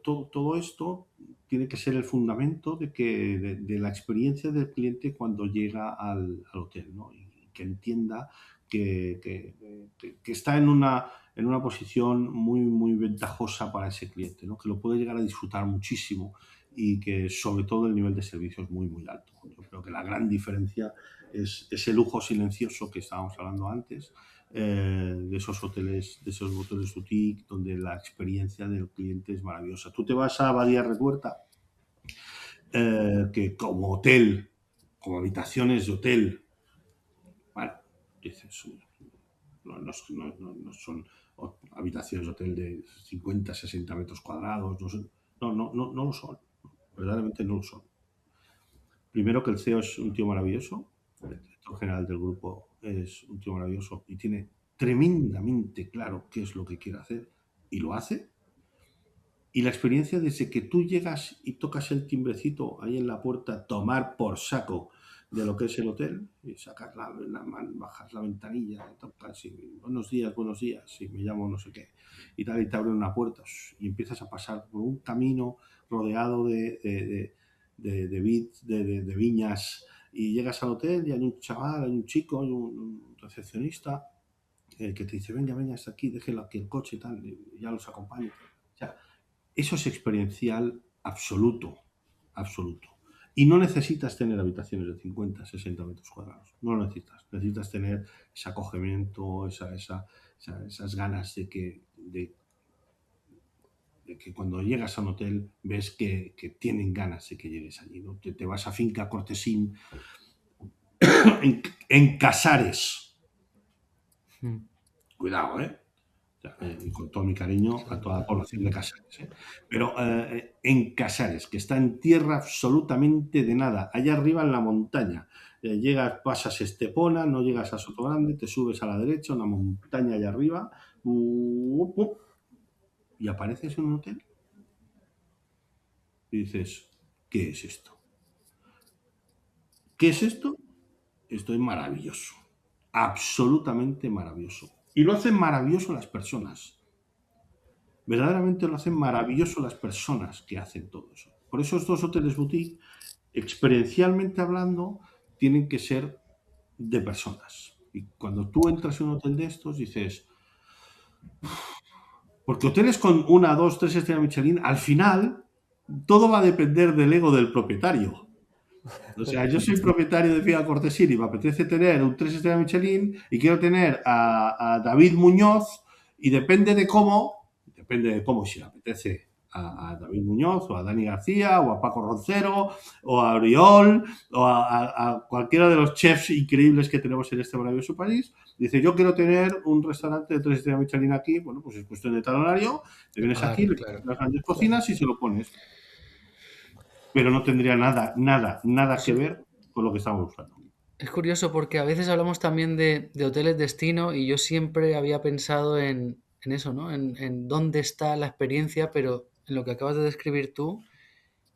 todo esto tiene que ser el fundamento de la experiencia del cliente cuando llega al hotel, ¿no? Y que entienda que está en una posición muy, muy ventajosa para ese cliente, ¿no? Que lo puede llegar a disfrutar muchísimo y que sobre todo el nivel de servicio es muy, muy alto. Yo creo que la gran diferencia es ese lujo silencioso que estábamos hablando antes, de esos hoteles boutique, donde la experiencia del cliente es maravillosa. Tú te vas a Abadía Retuerta, que como hotel, como habitaciones de hotel, bueno, dices, no son habitaciones de hotel de 50, 60 metros cuadrados, no lo son, verdaderamente no lo son. Primero que el CEO es un tío maravilloso, el director general del grupo es un tío maravilloso y tiene tremendamente claro qué es lo que quiere hacer y lo hace. Y la experiencia desde que tú llegas y tocas el timbrecito ahí en la puerta, tomar por saco de lo que es el hotel, y sacas la mano, bajas la ventanilla, tocas y buenos días, y me llamo no sé qué, y tal, y te abren una puerta y empiezas a pasar por un camino rodeado de viñas, y llegas al hotel y hay un chaval, hay un chico, hay un recepcionista que te dice, venga, hasta aquí, déjelo aquí el coche y tal, y ya los acompaño. O sea, eso es experiencial absoluto, absoluto. Y no necesitas tener habitaciones de 50, 60 metros cuadrados. No lo necesitas. Necesitas tener ese acogimiento, esas ganas de que cuando llegas a un hotel ves que tienen ganas de que llegues allí, ¿no? Te vas a Finca Cortesín en Casares. Cuidado, ¿eh? Y con todo mi cariño a toda la población de Casares, ¿eh? Pero en Casares, que está en tierra absolutamente de nada, allá arriba en la montaña. Llegas, pasas Estepona, no llegas a Sotogrande, te subes a la derecha, una montaña allá arriba, y apareces en un hotel y dices, ¿qué es esto? ¿Qué es esto? Esto es maravilloso, absolutamente maravilloso. Y lo hacen maravilloso las personas. Verdaderamente lo hacen maravilloso las personas que hacen todo eso. Por eso estos hoteles boutique, experiencialmente hablando, tienen que ser de personas. Y cuando tú entras en un hotel de estos, dices, porque hoteles con 1, 2, 3 estrellas Michelin, al final, todo va a depender del ego del propietario. O sea, yo soy propietario de Figa Cortesín y me apetece tener un 3 estrellas Michelin y quiero tener a David Muñoz y depende de cómo, si me apetece a David Muñoz o a Dani García o a Paco Roncero o a Oriol o a cualquiera de los chefs increíbles que tenemos en este maravilloso país. Dice, yo quiero tener un restaurante de 3 estrellas Michelin aquí. Bueno, pues es cuestión de talonario. Te vienes aquí, le pones las grandes cocinas y se lo pones. Pero no tendría nada que ver con lo que estamos buscando. Es curioso porque a veces hablamos también de hoteles destino y yo siempre había pensado en eso, ¿no? En dónde está la experiencia, pero en lo que acabas de describir tú,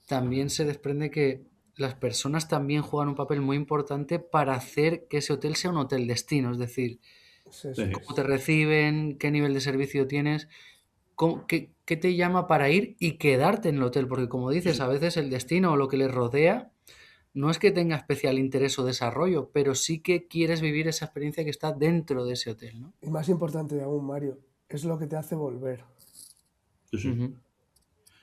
también se desprende que las personas también juegan un papel muy importante para hacer que ese hotel sea un hotel destino. Es decir, Sí, Sí. sí. cómo te reciben, qué nivel de servicio tienes, qué te llama para ir y quedarte en el hotel. Porque como dices, a veces el destino o lo que le rodea no es que tenga especial interés o desarrollo, pero sí que quieres vivir esa experiencia que está dentro de ese hotel, ¿no? Y más importante aún, Mario, es lo que te hace volver. Sí. Ujú.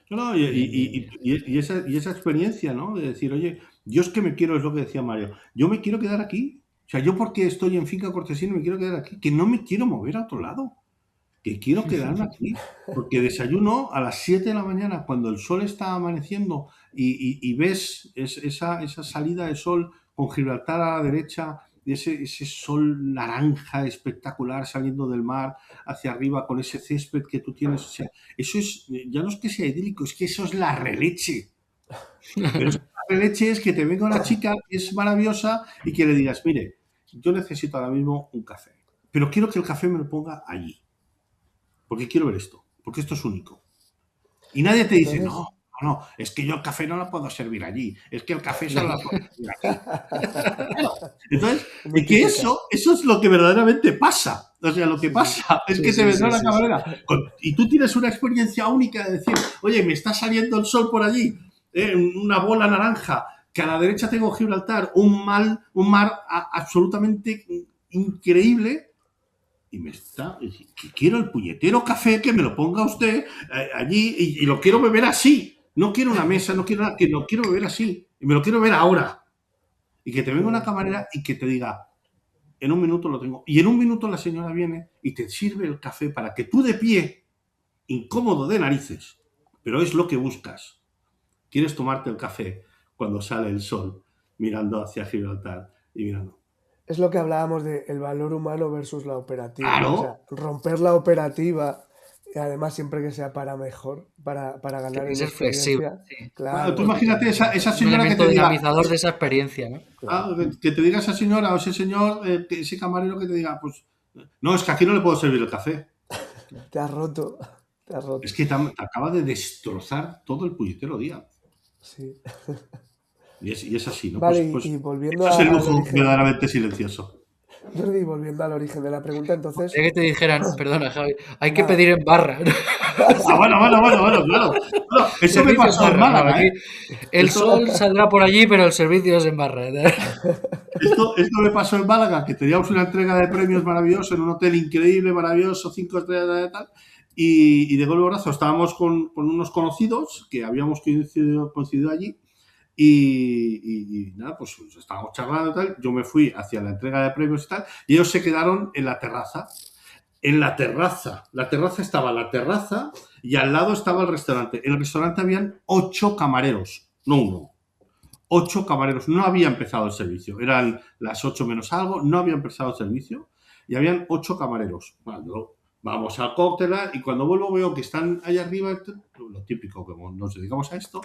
No, y esa experiencia, ¿no? De decir, oye, yo es que me quiero, es lo que decía Mario, yo me quiero quedar aquí. O sea, yo porque estoy en Finca Cortesín me quiero quedar aquí, que no me quiero mover a otro lado, que quiero quedarme aquí. Porque desayuno a las 7 de la mañana cuando el sol está amaneciendo y ves esa salida de sol con Gibraltar a la derecha, ese sol naranja espectacular saliendo del mar hacia arriba con ese césped que tú tienes. O sea, eso es, ya no es que sea idílico, es que eso es la releche. Pero la releche es que te venga una chica que es maravillosa y que le digas, mire, yo necesito ahora mismo un café, pero quiero que el café me lo ponga allí, porque quiero ver esto, porque esto es único. Y nadie te dice, Entonces, no, es que yo el café no lo puedo servir allí, es que el café solo lo puedo servir aquí. Claro. Entonces, muy que típica. eso es lo que verdaderamente pasa. O sea, lo que Sí, pasa es Sí, que te sí, vendrá sí, la sí, sí. camarera y tú tienes una experiencia única de decir, oye, me está saliendo el sol por allí, una bola naranja, que a la derecha tengo Gibraltar, un mar absolutamente increíble. Y que quiero el puñetero café, que me lo ponga usted allí y lo quiero beber así. No quiero una mesa, no quiero nada, que lo quiero beber así. Y me lo quiero beber ahora. Y que te venga una camarera y que te diga, en un minuto lo tengo. Y en un minuto la señora viene y te sirve el café para que tú de pie, incómodo de narices, pero es lo que buscas. Quieres tomarte el café cuando sale el sol, mirando hacia Gibraltar y mirando. Es lo que hablábamos de el valor humano versus la operativa. O ¡Claro! sea, romper la operativa, y además siempre que sea para mejor, para ganar Tiene que en ser flexible, experiencia. sí. Claro, tú Claro, imagínate esa Un señora que elemento te diga, dinamizador de esa experiencia, ¿no? claro. que te diga esa señora o ese señor, ese camarero que te diga, pues, no, es que aquí no le puedo servir el café. Te has roto. Te has roto. Es que te acaba de destrozar todo el puñetero día. Sí. Y es así, ¿no? Vale, Pues y volviendo eso es el al lujo origen. verdaderamente silencioso. Jordi, volviendo al origen de la pregunta, entonces. Podría que te dijeran, perdona, Javi, hay que Nada. pedir en barra. Bueno, claro. Bueno, eso me Servicio en pasó en barra, no, Málaga, aquí ¿eh? el Esto- sol saldrá por allí, pero el servicio es en barra. Esto me pasó en Málaga, que teníamos una entrega de premios maravilloso en un hotel increíble, maravilloso, 5 estrellas y tal. Y de golpe de brazo estábamos con unos conocidos que habíamos coincidido allí. Y nada, pues estábamos charlando y tal. Yo me fui hacia la entrega de premios y tal. Y ellos se quedaron en la terraza. En la terraza. La terraza estaba la terraza y al lado estaba el restaurante. En el restaurante habían 8 camareros, no uno. 8 camareros. No había empezado el servicio. Eran las 8 menos algo. No había empezado el servicio. Y habían 8 camareros. Bueno, vamos al cóctel y cuando vuelvo veo que están allá arriba, lo típico, como nos dedicamos a esto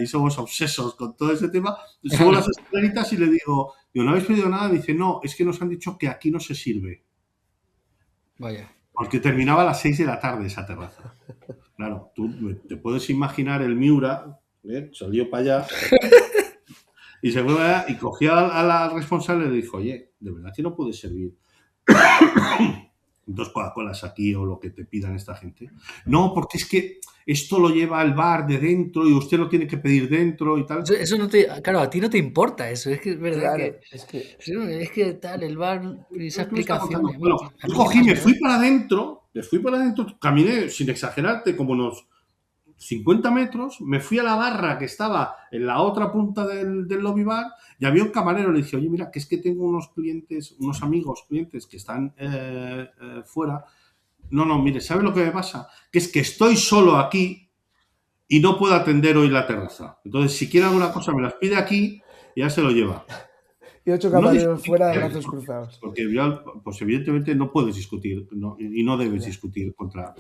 y somos obsesos con todo ese tema, subo las escaleritas y le digo, ¿no habéis pedido nada? Me dice, no, es que nos han dicho que aquí no se sirve. Vaya. Porque terminaba a las 6 de la tarde esa terraza. Claro, tú te puedes imaginar el Miura, salió para allá y se fue allá y cogió a la responsable y le dijo, oye, de verdad que no puedes servir 2 Coca-Colas aquí o lo que te pidan esta gente. No, porque es que esto lo lleva al bar de dentro y usted lo tiene que pedir dentro y tal. Eso no te, claro, a ti no te importa eso, es que es verdad Claro, que es que. es que tal, el bar, esa ¿Qué me está explicación. contando? Bueno, yo ¿qué cogí, más me me da? fui para adentro, caminé sin exagerarte como unos 50 metros, me fui a la barra que estaba en la otra punta del lobby bar y había un camarero. Le dije, oye, mira, que es que tengo unos clientes, unos amigos clientes que están fuera. No, mire, ¿sabe lo que me pasa? Que es que estoy solo aquí y no puedo atender hoy la terraza. Entonces, si quiere alguna cosa, me las pide aquí y ya se lo lleva. Y 8 No camareros fuera, discutir, brazos cruzados. porque pues evidentemente no puedes discutir y no debes discutir contra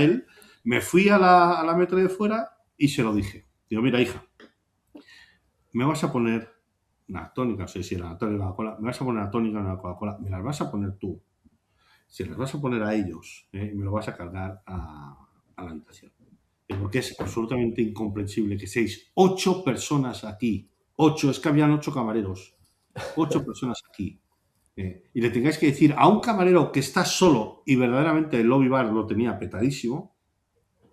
él. Me fui a la metro de fuera y se lo dije. Digo, mira, hija, me vas a poner una tónica, no sé si era una tónica o una Coca-Cola, me vas a poner una tónica o una Coca-Cola, me las vas a poner tú. Se las vas a poner a ellos y me lo vas a cargar a la habitación. Porque es absolutamente incomprensible que seáis 8 personas aquí. 8, es que habían 8 camareros. 8 personas aquí. Y le tengáis que decir a un camarero que está solo y verdaderamente el lobby bar lo tenía petadísimo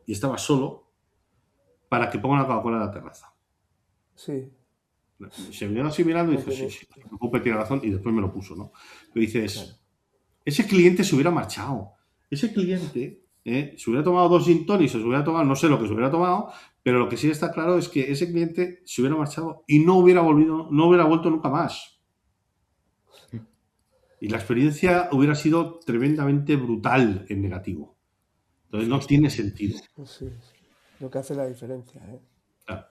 y estaba solo para que ponga una Coca-Cola en la terraza. Sí. Se me quedó así mirando y dice, sí, no se preocupe, tiene razón, y después me lo puso, ¿no? Pero dices, claro, ese cliente se hubiera marchado. Ese cliente se hubiera tomado 2 gin tonics, se hubiera tomado, no sé lo que se hubiera tomado, pero lo que sí está claro es que ese cliente se hubiera marchado y no hubiera vuelto nunca más. Y la experiencia hubiera sido tremendamente brutal en negativo. Entonces no tiene sentido. Sí, lo que hace la diferencia. Claro.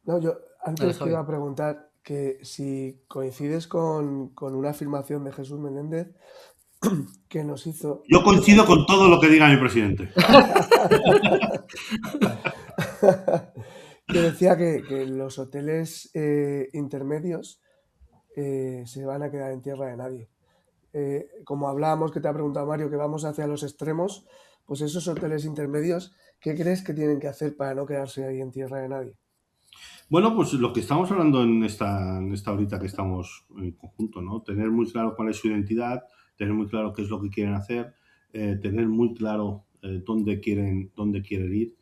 No, yo antes te iba a preguntar que si coincides con una afirmación de Jesús Menéndez que nos hizo... Yo coincido con todo lo que diga mi presidente. Que decía que los hoteles intermedios se van a quedar en tierra de nadie. Como hablábamos, que te ha preguntado Mario, que vamos hacia los extremos, pues esos hoteles intermedios, ¿qué crees que tienen que hacer para no quedarse ahí en tierra de nadie? Bueno, pues lo que estamos hablando en esta horita que estamos en conjunto, ¿no? Tener muy claro cuál es su identidad, tener muy claro qué es lo que quieren hacer, tener muy claro dónde quieren ir,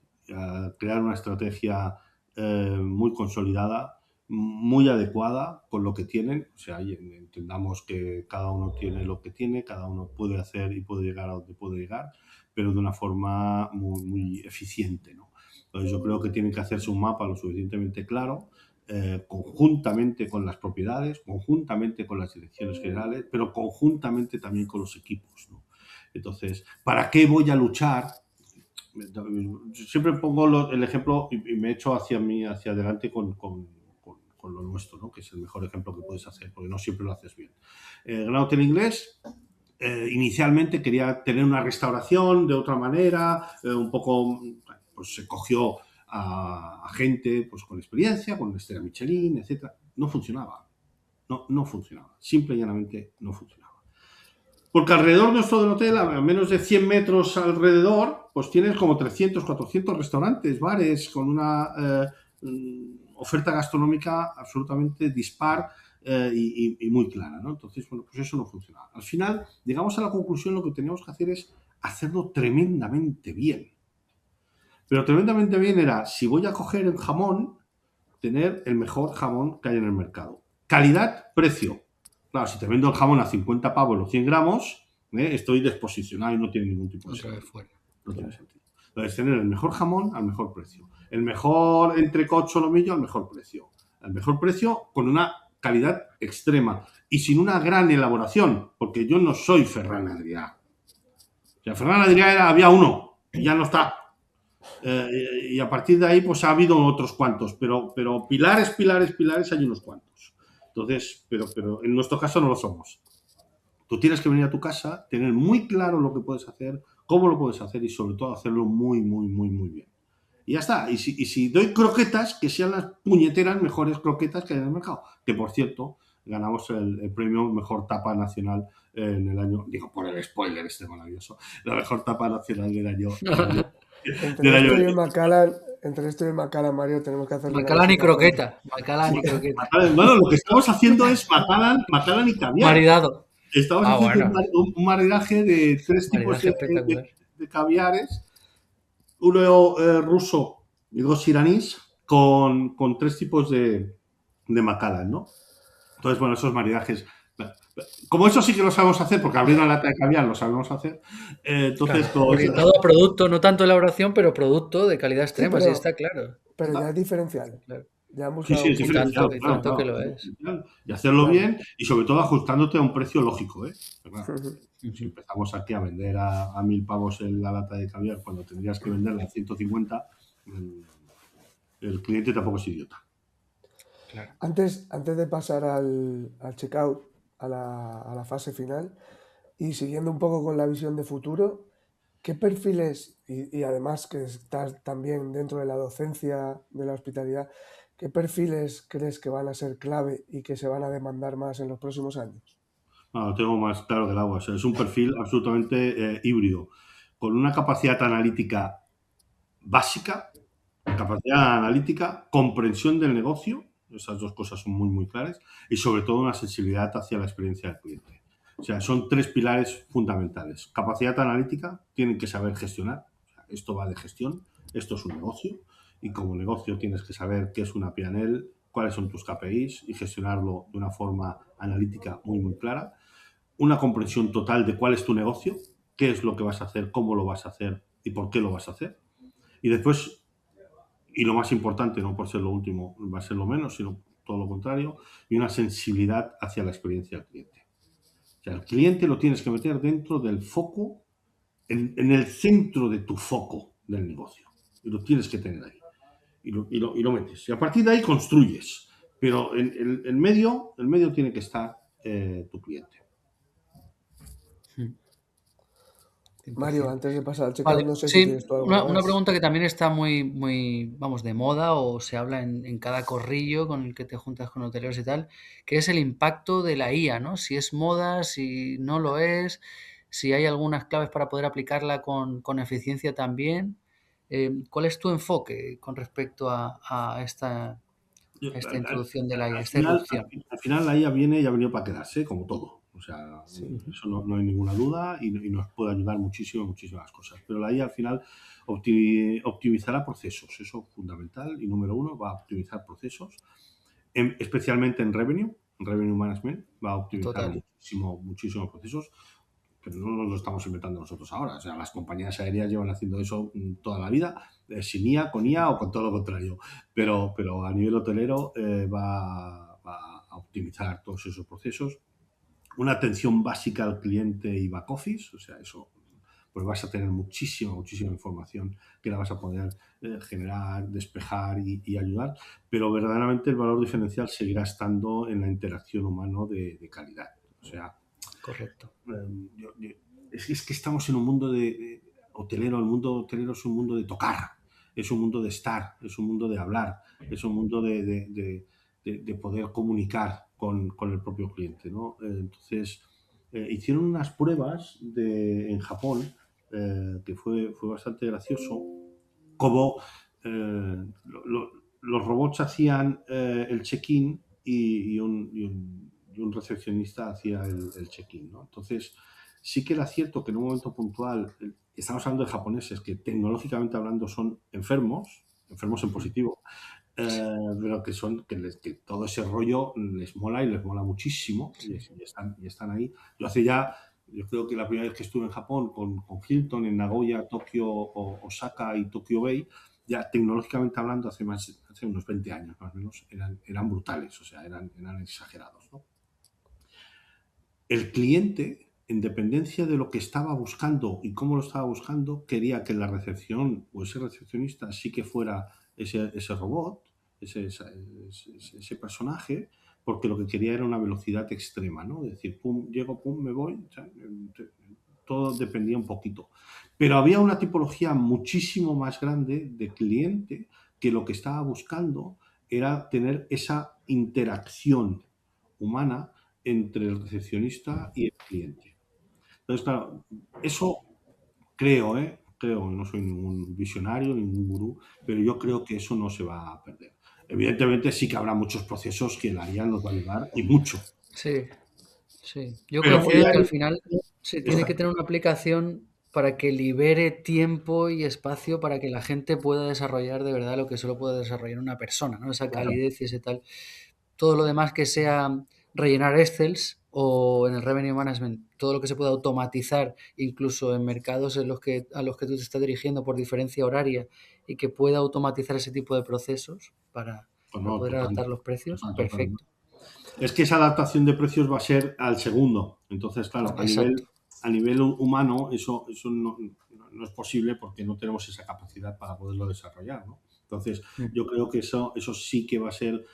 crear una estrategia muy consolidada, muy adecuada con lo que tienen. O sea, entendamos que cada uno tiene lo que tiene, cada uno puede hacer y puede llegar a donde puede llegar, pero de una forma muy, muy eficiente, ¿no? Entonces yo creo que tienen que hacerse un mapa lo suficientemente claro, conjuntamente con las propiedades, conjuntamente con las direcciones generales, pero conjuntamente también con los equipos, ¿no? Entonces, ¿para qué voy a luchar? Siempre pongo el ejemplo y me echo hacia adelante con lo nuestro, ¿no? Que es el mejor ejemplo que puedes hacer, porque no siempre lo haces bien. El Gran Hotel Inglés inicialmente quería tener una restauración de otra manera, un poco, pues se cogió a gente pues con experiencia, con estrella Michelin, etc. No funcionaba. No funcionaba. Simple y llanamente no funcionaba. Porque alrededor nuestro del hotel, a menos de 100 metros alrededor, pues tienes como 300, 400 restaurantes, bares, con una oferta gastronómica absolutamente dispar y muy clara, ¿no? Entonces, bueno, pues eso no funcionaba. Al final, llegamos a la conclusión, lo que teníamos que hacer es hacerlo tremendamente bien. Pero tremendamente bien era, si voy a coger el jamón, tener el mejor jamón que hay en el mercado. Calidad, precio. Claro, si te vendo el jamón a 50 pavos los 100 gramos, estoy desposicionado y no tiene ningún tipo de sentido. No tiene sentido. Entonces, tener el mejor jamón al mejor precio. El mejor entrecote o lomillo al mejor precio. Al mejor precio con una calidad extrema y sin una gran elaboración, porque yo no soy Ferran Adrià. O sea, Ferran Adrià había uno y ya no está. Y a partir de ahí pues ha habido otros cuantos, pero pilares hay unos cuantos. Entonces, pero en nuestro caso no lo somos. Tú tienes que venir a tu casa, tener muy claro lo que puedes hacer, cómo lo puedes hacer y sobre todo hacerlo muy, muy, muy, muy bien. Y ya está. Y si doy croquetas, que sean las puñeteras mejores croquetas que hay en el mercado. Que por cierto, ganamos el premio Mejor Tapa Nacional en el año, digo por el spoiler este maravilloso, la Mejor Tapa Nacional del año. Entre esto y el Macallan, Mario, tenemos que hacer... Macallan y croqueta. Bueno, lo que estamos haciendo es Macallan y caviar. Maridado. Estamos haciendo un maridaje de 3 tipos de caviares. Uno ruso y 2 iraníes con 3 tipos de Macallan, ¿no? Entonces, bueno, esos maridajes... Como eso sí que lo sabemos hacer, porque abrir una lata de caviar lo sabemos hacer, entonces Claro, orientado a producto, no tanto elaboración, pero producto de calidad Sí, extrema, sí está claro. pero ya es diferencial. Claro. Ya han sí, buscado sí, un es poco diferencial, Y claro, tanto que claro, lo es es. diferencial. Y hacerlo Claro. bien y sobre todo ajustándote a un precio lógico, ¿eh? Claro, Ujú. si empezamos aquí a vender a 1.000 pavos en la lata de caviar cuando tendrías que venderla a 150, el cliente tampoco es idiota. Claro. Antes de pasar al checkout, a la fase final, y siguiendo un poco con la visión de futuro, ¿qué perfiles, y además que estás también dentro de la docencia de la hospitalidad, qué perfiles crees que van a ser clave y que se van a demandar más en los próximos años? Bueno, lo tengo más claro que el agua. O sea, es un perfil absolutamente híbrido, con una capacidad analítica básica, capacidad analítica, comprensión del negocio, esas dos cosas son muy, muy claras, y sobre todo una sensibilidad hacia la experiencia del cliente. O sea, son tres pilares fundamentales. Capacidad analítica, tienen que saber gestionar. O sea, esto va de gestión, esto es un negocio, y como negocio tienes que saber qué es una P&L, cuáles son tus KPIs y gestionarlo de una forma analítica muy, muy clara. Una comprensión total de cuál es tu negocio, qué es lo que vas a hacer, cómo lo vas a hacer y por qué lo vas a hacer. Y después, y lo más importante, no por ser lo último, va a ser lo menos, sino todo lo contrario, y una sensibilidad hacia la experiencia del cliente. O sea, el cliente lo tienes que meter dentro del foco, en el centro de tu foco del negocio. Y lo tienes que tener ahí. Y lo metes. Y a partir de ahí construyes. Pero en el medio tiene que estar tu cliente. Mario, 100%. antes de pasar al checkout, Vale, no sé si sí, tienes tú algo una más. pregunta que también está muy, vamos, de moda o se habla en cada corrillo con el que te juntas con hoteleros y tal, que es el impacto de la IA, ¿no? Si es moda, si no lo es, si hay algunas claves para poder aplicarla con eficiencia también. ¿Cuál es tu enfoque con respecto a esta introducción de la IA, esta irrupción? Al final la IA viene y ha venido para quedarse, como todo. O sea, Sí. eso no hay ninguna duda y nos puede ayudar muchísimo en muchísimas cosas. Pero la IA al final optimizará procesos, eso es fundamental. Y número uno, va a optimizar procesos, especialmente en revenue management, va a optimizar Total. muchísimos procesos, pero no nos lo estamos inventando nosotros ahora. O sea, las compañías aéreas llevan haciendo eso toda la vida, sin IA, con IA o con todo lo contrario. Pero a nivel hotelero va a optimizar todos esos procesos. Una atención básica al cliente y back office, o sea, eso, pues vas a tener muchísima información que la vas a poder generar, despejar y ayudar, pero verdaderamente el valor diferencial seguirá estando en la interacción humano de calidad. O sea, Correcto. es que estamos en un mundo de hotelero. El mundo hotelero es un mundo de tocar, es un mundo de estar, es un mundo de hablar, es un mundo de poder comunicar con el propio cliente, ¿no? Entonces, hicieron unas pruebas en Japón que fue bastante gracioso, como los robots hacían el check-in y un recepcionista hacía el check-in, ¿no? Entonces, sí que era cierto que en un momento puntual, estamos hablando de japoneses que tecnológicamente hablando son enfermos en positivo, pero que todo ese rollo les mola y les mola muchísimo Sí. y están ahí. Yo creo que la primera vez que estuve en Japón con Hilton, en Nagoya, Tokio, Osaka y Tokyo Bay, ya tecnológicamente hablando, hace unos 20 años más o menos, eran brutales, o sea, eran exagerados, ¿no? El cliente, en dependencia de lo que estaba buscando y cómo lo estaba buscando, quería que la recepción o ese recepcionista sí que fuera ese robot, ese personaje, porque lo que quería era una velocidad extrema, ¿no? Es decir, pum, llego, pum, me voy. O sea, todo dependía un poquito. Pero había una tipología muchísimo más grande de cliente que lo que estaba buscando era tener esa interacción humana entre el recepcionista y el cliente. Entonces, claro, eso creo, no soy ningún visionario, ningún gurú, pero yo creo que eso no se va a perder. Evidentemente sí que habrá muchos procesos que la IA nos va a ayudar y mucho. Sí, sí. Yo Pero coincido en que al AI final se tiene está. que tener una aplicación para que libere tiempo y espacio para que la gente pueda desarrollar de verdad lo que solo puede desarrollar una persona, ¿no? Esa Claro, calidez y ese tal. Todo lo demás que sea rellenar Excels o en el revenue management, todo lo que se pueda automatizar, incluso en mercados a los que tú te estás dirigiendo por diferencia horaria y que pueda automatizar ese tipo de procesos Pues para no, poder total, adaptar los precios, total. perfecto. Es que esa adaptación de precios va a ser al segundo. Entonces, claro, Exacto. a nivel humano eso no es posible porque no tenemos esa capacidad para poderlo desarrollar, ¿no? Entonces, yo creo que eso sí que va a ser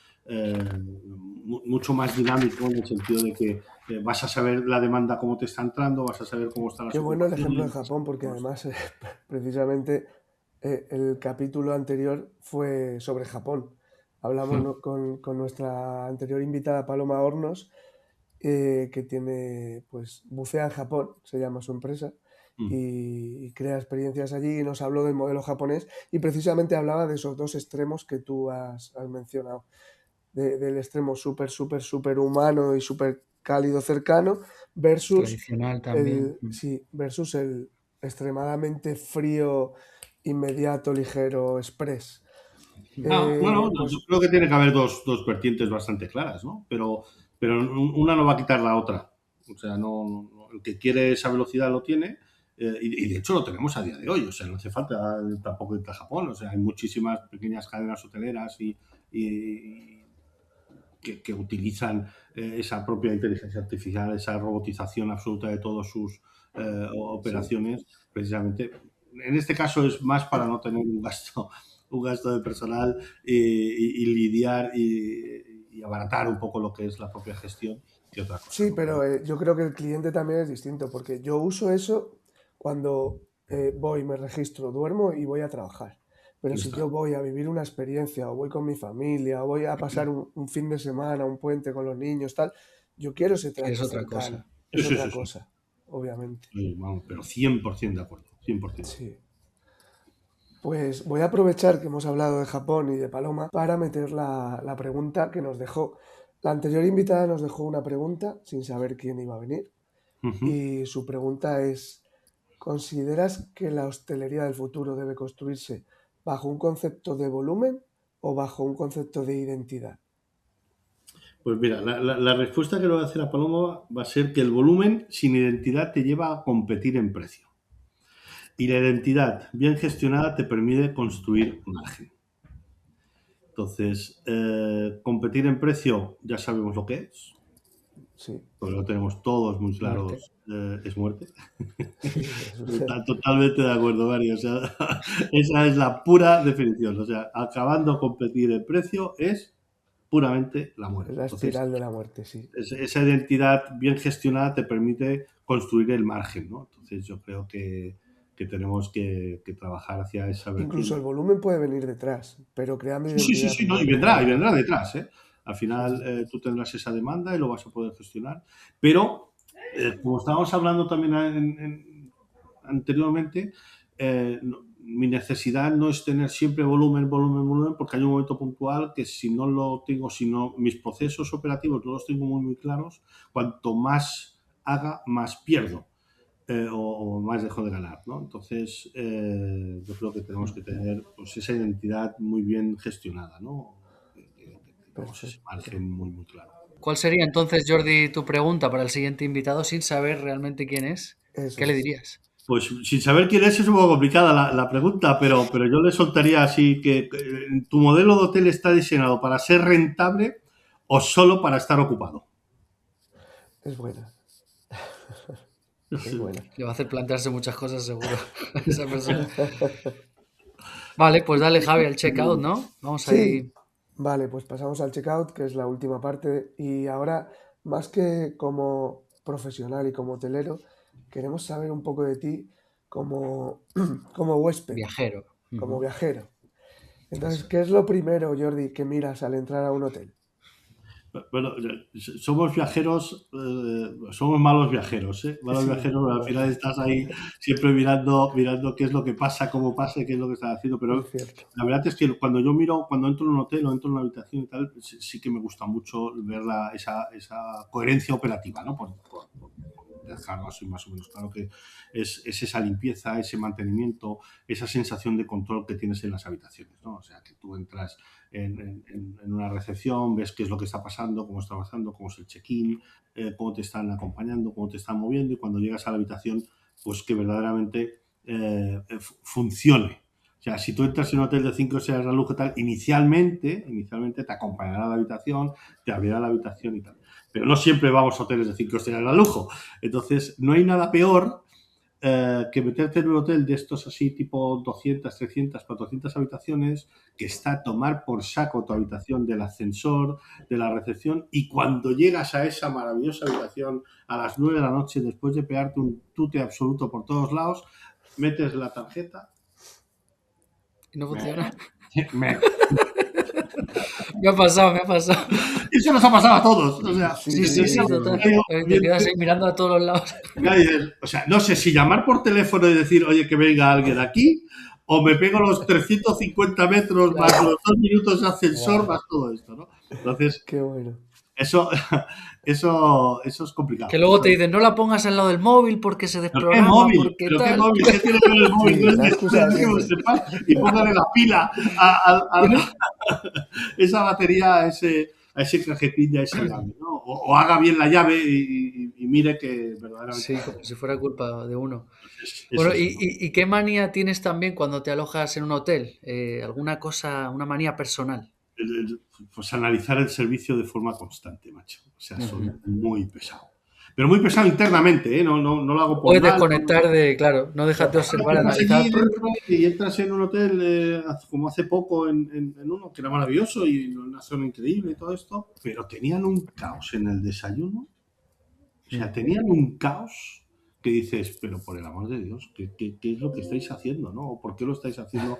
mucho más dinámico en el sentido de que vas a saber la demanda cómo te está entrando, vas a saber cómo están las Qué bueno el ejemplo de ocupaciones. Japón, porque además, precisamente, el capítulo anterior fue sobre Japón. Hablamos, ¿no?, con nuestra anterior invitada Paloma Hornos, que tiene, pues, bucea en Japón, se llama su empresa, y crea experiencias allí, y nos habló del modelo japonés, y precisamente hablaba de esos dos extremos que tú has mencionado, del extremo súper, súper, súper humano y súper cálido cercano, versus Tradicional también. versus el extremadamente frío, inmediato, ligero, express. Bueno, yo Pues creo que tiene que haber dos vertientes bastante claras, ¿no? Pero una no va a quitar la otra. O sea, el que quiere esa velocidad lo tiene y de hecho lo tenemos a día de hoy. O sea, no hace falta tampoco irte a Japón. O sea, hay muchísimas pequeñas cadenas hoteleras y que utilizan esa propia inteligencia artificial, esa robotización absoluta de todas sus operaciones, precisamente. En este caso es más para no tener un gasto de personal y lidiar y abaratar un poco lo que es la propia gestión que otra cosa, sí, ¿no? pero yo creo que el cliente también es distinto, porque yo uso eso cuando voy, me registro, duermo y voy a trabajar. Pero Ya si está. yo voy a vivir una experiencia, o voy con mi familia, o voy a pasar un fin de semana, un puente con los niños, tal, yo quiero ese Es trato otra cercano. cosa. Es Sí, otra sí, sí. cosa, obviamente. Sí, vamos, pero 100% de acuerdo, 100%. Sí. Pues voy a aprovechar que hemos hablado de Japón y de Paloma para meter la pregunta que nos dejó. La anterior invitada nos dejó una pregunta sin saber quién iba a venir. Ujú. Y su pregunta es: ¿consideras que la hostelería del futuro debe construirse bajo un concepto de volumen o bajo un concepto de identidad? Pues mira, la respuesta que le voy a hacer a Paloma va a ser que el volumen sin identidad te lleva a competir en precio. Y la identidad bien gestionada te permite construir margen. Entonces, competir en precio ya sabemos lo que es, Sí, porque lo tenemos todos muy Muerte. claros, es muerte. sí, Totalmente de acuerdo, Mario. O sea, esa es la pura definición. O sea, acabando competir en precio es puramente la es muerte. la Entonces, espiral de la muerte, sí. esa identidad bien gestionada te permite construir el margen, ¿no? Entonces yo creo que tenemos que trabajar hacia esa Incluso vertiente. el volumen puede venir detrás, pero creando Sí, sí, sí, identidad sí, no, y primero. vendrá detrás, ¿eh? Al Sí, final sí. tú tendrás esa demanda y lo vas a poder gestionar. Pero, como estábamos hablando también anteriormente, mi necesidad no es tener siempre volumen, volumen, volumen, porque hay un momento puntual que si no lo tengo, si no, mis procesos operativos no los tengo muy, muy claros, cuanto más haga, más pierdo. O más dejo de ganar, ¿no? Entonces, yo creo que tenemos que tener pues, esa identidad muy bien gestionada, ¿no? Que tengamos ese Perfecto. margen muy, muy claro. ¿Cuál sería entonces, Jordi, tu pregunta para el siguiente invitado sin saber realmente quién es? Eso ¿Qué le es. dirías? Pues sin saber quién es un poco complicada la pregunta, pero yo le soltaría así que tu modelo de hotel está diseñado para ser rentable o solo para estar ocupado. Es buena. Es buena. Le va a hacer plantearse muchas cosas seguro a esa persona. Vale, pues dale, Javi, al checkout, ¿no? Vamos Sí, ahí. vale, pues pasamos al checkout, que es la última parte. Y ahora, más que como profesional y como hotelero, queremos saber un poco de ti como, como huésped, Viajero. como Ujú. viajero. Entonces, Eso ¿qué es. es lo primero, Jordi, que miras al entrar a un hotel? Bueno, somos viajeros, somos malos viajeros, ¿eh? Malos Sí, viajeros, al es final verdad, estás ahí siempre mirando qué es lo que pasa, cómo pasa y qué es lo que están haciendo. es Pero cierto. la verdad es que cuando entro en un hotel o entro en una habitación y tal, sí que me gusta mucho ver esa coherencia operativa, ¿no? dejarlo así más o menos claro, que es esa limpieza, ese mantenimiento, esa sensación de control que tienes en las habitaciones, ¿no? O sea, que tú entras en una recepción, ves qué es lo que está pasando, cómo está pasando, cómo es el check-in, cómo te están acompañando, cómo te están moviendo, y cuando llegas a la habitación, pues que verdaderamente funcione. O sea, si tú entras en un hotel de 5 estrellas de lujo y tal, inicialmente te acompañará a la habitación, te abrirá la habitación y tal. Pero no siempre vamos a hoteles de 5 estrellas de lujo. Entonces, no hay nada peor que meterte en un hotel de estos así, tipo 200, 300, 400 habitaciones, que está a tomar por saco tu habitación del ascensor, de la recepción, y cuando llegas a esa maravillosa habitación a las 9 de la noche, después de pegarte un tute absoluto por todos lados, metes la tarjeta. Y no funciona. Me Me ha pasado. Eso nos ha pasado a todos. O sea, Sí, total. Te quedas ahí mirando a todos los lados. O sea, no sé si llamar por teléfono y decir, oye, que venga alguien aquí, o me pego los 350 metros más los 2 minutos de ascensor más todo esto, ¿no? Entonces, Qué bueno. eso es complicado. Que luego te dicen, no la pongas al lado del móvil porque se ¿Pero qué desprograma, móvil? porque ¿Pero qué tal. móvil? ¿Qué tiene que ver el móvil? Sí, No es la ni- excusa no es ni que lo siempre. sepas, y póngale la pila a esa batería, a ese cajetín, a esa llave, ¿no? O haga bien la llave y mire que verdaderamente... Sí, como si fuera culpa de uno. Es Bueno, eso, ¿no? ¿y qué manía tienes también cuando te alojas en un hotel? ¿Alguna cosa, una manía personal? Pues analizar el servicio de forma constante, macho. O sea, soy Ujú. muy pesado. Pero muy pesado internamente, ¿eh? No lo hago por Puedes mal. desconectar de, claro, no dejas de observar, Entras analizar. allí dentro y entras en un hotel como hace poco en uno que era maravilloso y en una zona increíble y todo esto, pero tenían un caos en el desayuno. O sea, tenían un caos que dices, pero por el amor de Dios, ¿qué es lo que estáis haciendo, no? ¿O por qué lo estáis haciendo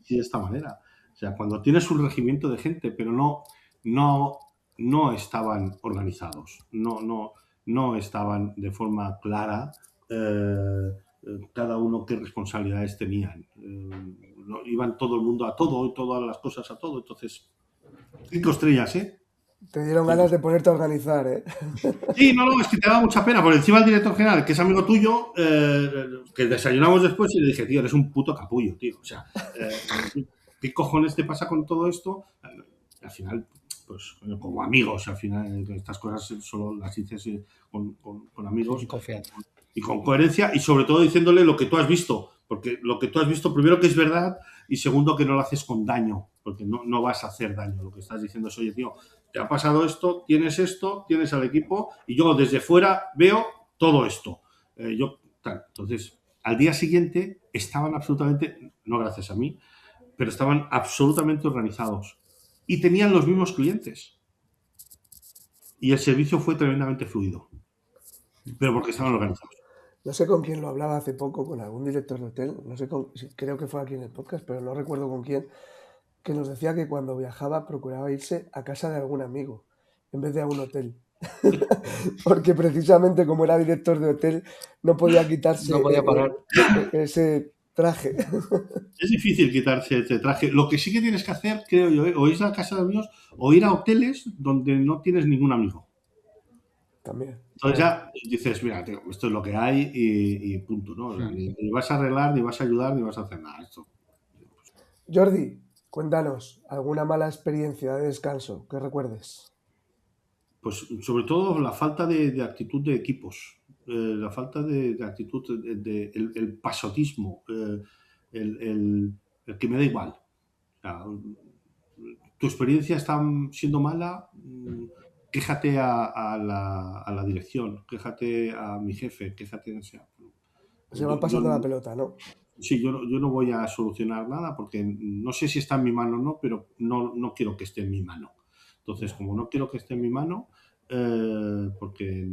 de esta manera? O sea, cuando tienes un regimiento de gente, pero no estaban organizados, no estaban de forma clara cada uno qué responsabilidades tenían. Iban todo el mundo a todo y todas las cosas a todo. Entonces, 5 estrellas, ¿eh? Te dieron ganas de ponerte a organizar, ¿eh? Sí, no, es que te da mucha pena. Por encima el director general, que es amigo tuyo, que desayunamos después y le dije, tío, eres un puto capullo, tío. O sea, ¿qué cojones te pasa con todo esto? Al final, pues como amigos, al final, estas cosas solo las dices con amigos Y confianza. y con coherencia y sobre todo diciéndole lo que tú has visto. Porque lo que tú has visto, primero que es verdad y segundo que no lo haces con daño, porque no vas a hacer daño. Lo que estás diciendo es, oye, tío, te ha pasado esto, tienes al equipo y yo desde fuera veo todo esto. Entonces, al día siguiente estaban absolutamente, no gracias a mí, pero estaban absolutamente organizados y tenían los mismos clientes. Y el servicio fue tremendamente fluido, pero porque estaban organizados. No sé con quién lo hablaba hace poco, con algún director de hotel, no sé creo que fue aquí en el podcast, pero no recuerdo con quién, que nos decía que cuando viajaba procuraba irse a casa de algún amigo en vez de a un hotel. Porque precisamente como era director de hotel no podía quitarse No podía parar. ese traje. Es difícil quitarse este traje. Lo que sí que tienes que hacer, creo yo, o ir a casa de amigos o ir a hoteles donde no tienes ningún amigo. También. Entonces ya dices, mira, tío, esto es lo que hay y punto, ¿no? Ni vas a arreglar, ni vas a ayudar, ni vas a hacer nada. Esto. Jordi, cuéntanos, ¿alguna mala experiencia de descanso que recuerdes? Pues sobre todo la falta de actitud de equipos, la falta de actitud, el pasotismo, el que me da igual. O sea, tu experiencia está siendo mala, quéjate a la dirección, quéjate a mi jefe, quéjate. O sea, Se van pasando la pelota, ¿no? sí, yo no voy a solucionar nada porque no sé si está en mi mano o no, pero no quiero que esté en mi mano. Entonces, como no quiero que esté en mi mano, porque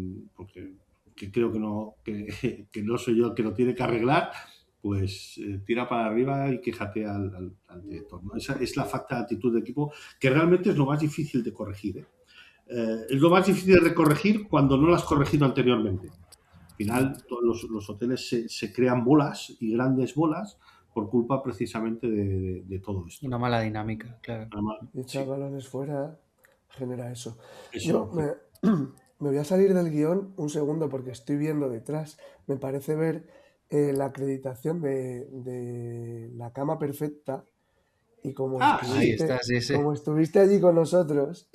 creo que no soy yo el que lo tiene que arreglar, pues tira para arriba y quéjate al director, ¿no? Esa es la falta de actitud de equipo, que realmente es lo más difícil de corregir, ¿eh? Es lo más difícil de corregir cuando no lo has corregido anteriormente. Al final, todos los hoteles se crean bolas y grandes bolas por culpa precisamente de todo esto. Una mala dinámica, claro. Y echar Sí, balones fuera genera eso. eso. me voy a salir del guión un segundo porque estoy viendo detrás. Me parece ver la acreditación de la cama perfecta y Ah, Ahí sí. está, sí, sí. como estuviste allí con nosotros,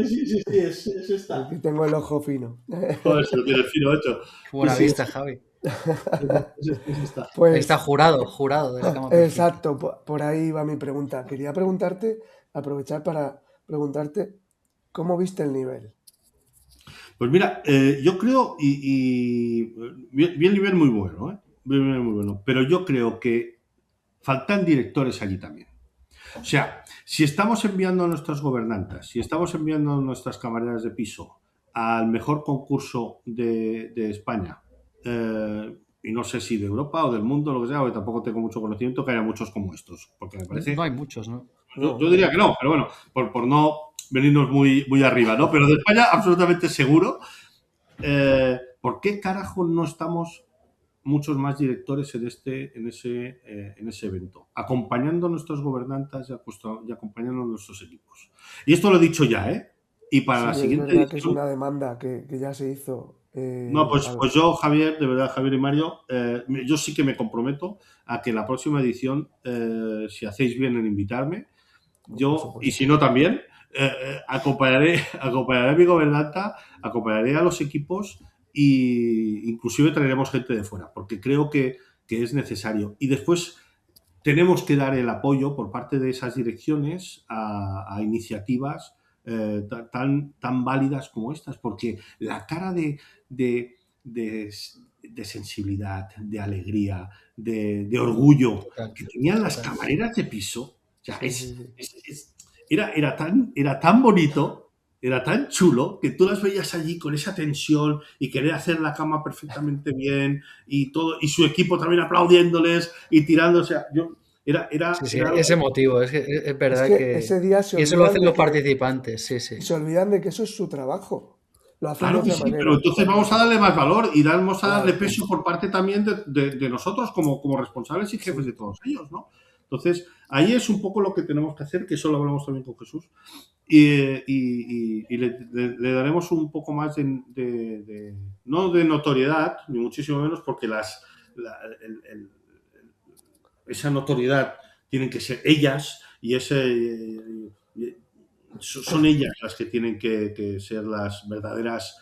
Sí, es es esta. que tengo el ojo fino. Joder, si lo tienes fino, hecho. Qué Sí, buena sí, vista, Javi. es esta. Ahí está Pues jurado de la cama perfecta. exacto, por ahí va mi pregunta. Quería aprovechar para preguntarte cómo viste el nivel. Pues mira, yo creo, bien nivel muy bueno, ¿eh? Bien nivel muy bueno, pero yo creo que faltan directores allí también. O sea, si estamos enviando a nuestras gobernantas, si estamos enviando a nuestras camareras de piso al mejor concurso de España, y no sé si de Europa o del mundo, lo que sea, porque tampoco tengo mucho conocimiento que haya muchos como estos, porque me No parece, hay muchos, ¿no? No, yo no hay diría que mucho. no, pero bueno, por no venirnos muy arriba, ¿no? Pero de España absolutamente seguro. ¿Por qué carajo no estamos muchos más directores en ese evento, acompañando a nuestras gobernantas y acompañando a nuestros equipos? Y esto lo he dicho ya, ¿eh? Y para la Sí, es siguiente verdad que es edición, una demanda que ya se hizo. no, pues yo, Javier, de verdad, Javier y Mario, yo sí que me comprometo a que la próxima edición, si hacéis bien en invitarme, Por yo, y supuesto. si no también, acompañaré a mi gobernanta, acompañaré a los equipos e inclusive traeremos gente de fuera, porque creo que es necesario. Y después tenemos que dar el apoyo por parte de esas direcciones a iniciativas tan válidas como estas, porque la cara de, de, de sensibilidad, de alegría, de orgullo Total, que tenían las total. camareras de piso, o sea, Sí, sí, sí. era tan bonito, era tan chulo, que tú las veías allí con esa tensión y querer hacer la cama perfectamente bien y todo, y su equipo también aplaudiéndoles y tirándose. Sí, sí, Era es algo. emotivo, es Es verdad que que... ese día Y eso lo hacen los participantes, sí, sí. se olvidan de que eso es su trabajo. Lo hacen de Claro que otra sí, pero manera. entonces vamos a darle más valor y vamos a darle Claro, peso por parte también de nosotros como responsables y jefes sí. de todos ellos, ¿no? Entonces, ahí es un poco lo que tenemos que hacer, que eso lo hablamos también con Jesús, y le daremos un poco más no de notoriedad, ni muchísimo menos, porque esa notoriedad tienen que ser ellas y son ellas las que tienen que ser las verdaderas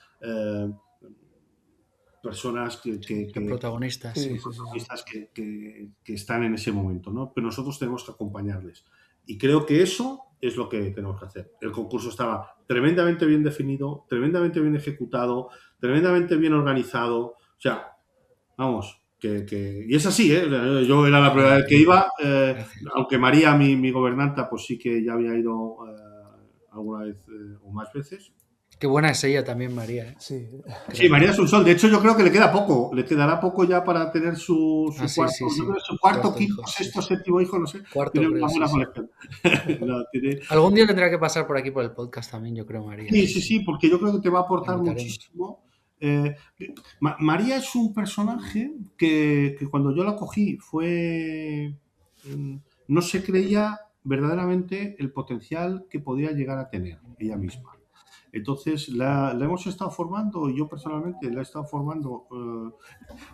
personas Los protagonistas, Sí, sí. sí, sí, sí. protagonistas que están en ese momento, ¿no? Pero nosotros tenemos que acompañarles. Y creo que eso es lo que tenemos que hacer. El concurso estaba tremendamente bien definido, tremendamente bien ejecutado, tremendamente bien organizado. O sea, vamos, y es así, ¿eh? Yo era la primera Joder, vez que iba, gracias. aunque María, mi gobernanta, pues sí que ya había ido alguna vez o más veces. Qué buena es ella también, María, ¿eh? Sí. Sí, Créeme. María es un sol. De hecho, yo creo que le queda poco. Le quedará poco ya para tener Ah, su sí, cuarto, sí, yo creo sí. que su cuarto, Cuarto quinto, hijo, sí, sexto, sí. séptimo hijo, no sé. Cuarto, Tiene una creo, sí, buena sí. colección. No, Algún día tendrá que pasar por aquí por el podcast también, yo creo, María, sí, sí, sí, sí. sí, porque yo creo que te va a La aportar invitaremos. muchísimo. Eh, María es un personaje que cuando yo la cogí no se creía verdaderamente el potencial que podía llegar a tener ella misma. Entonces la hemos estado formando, yo personalmente la he estado formando.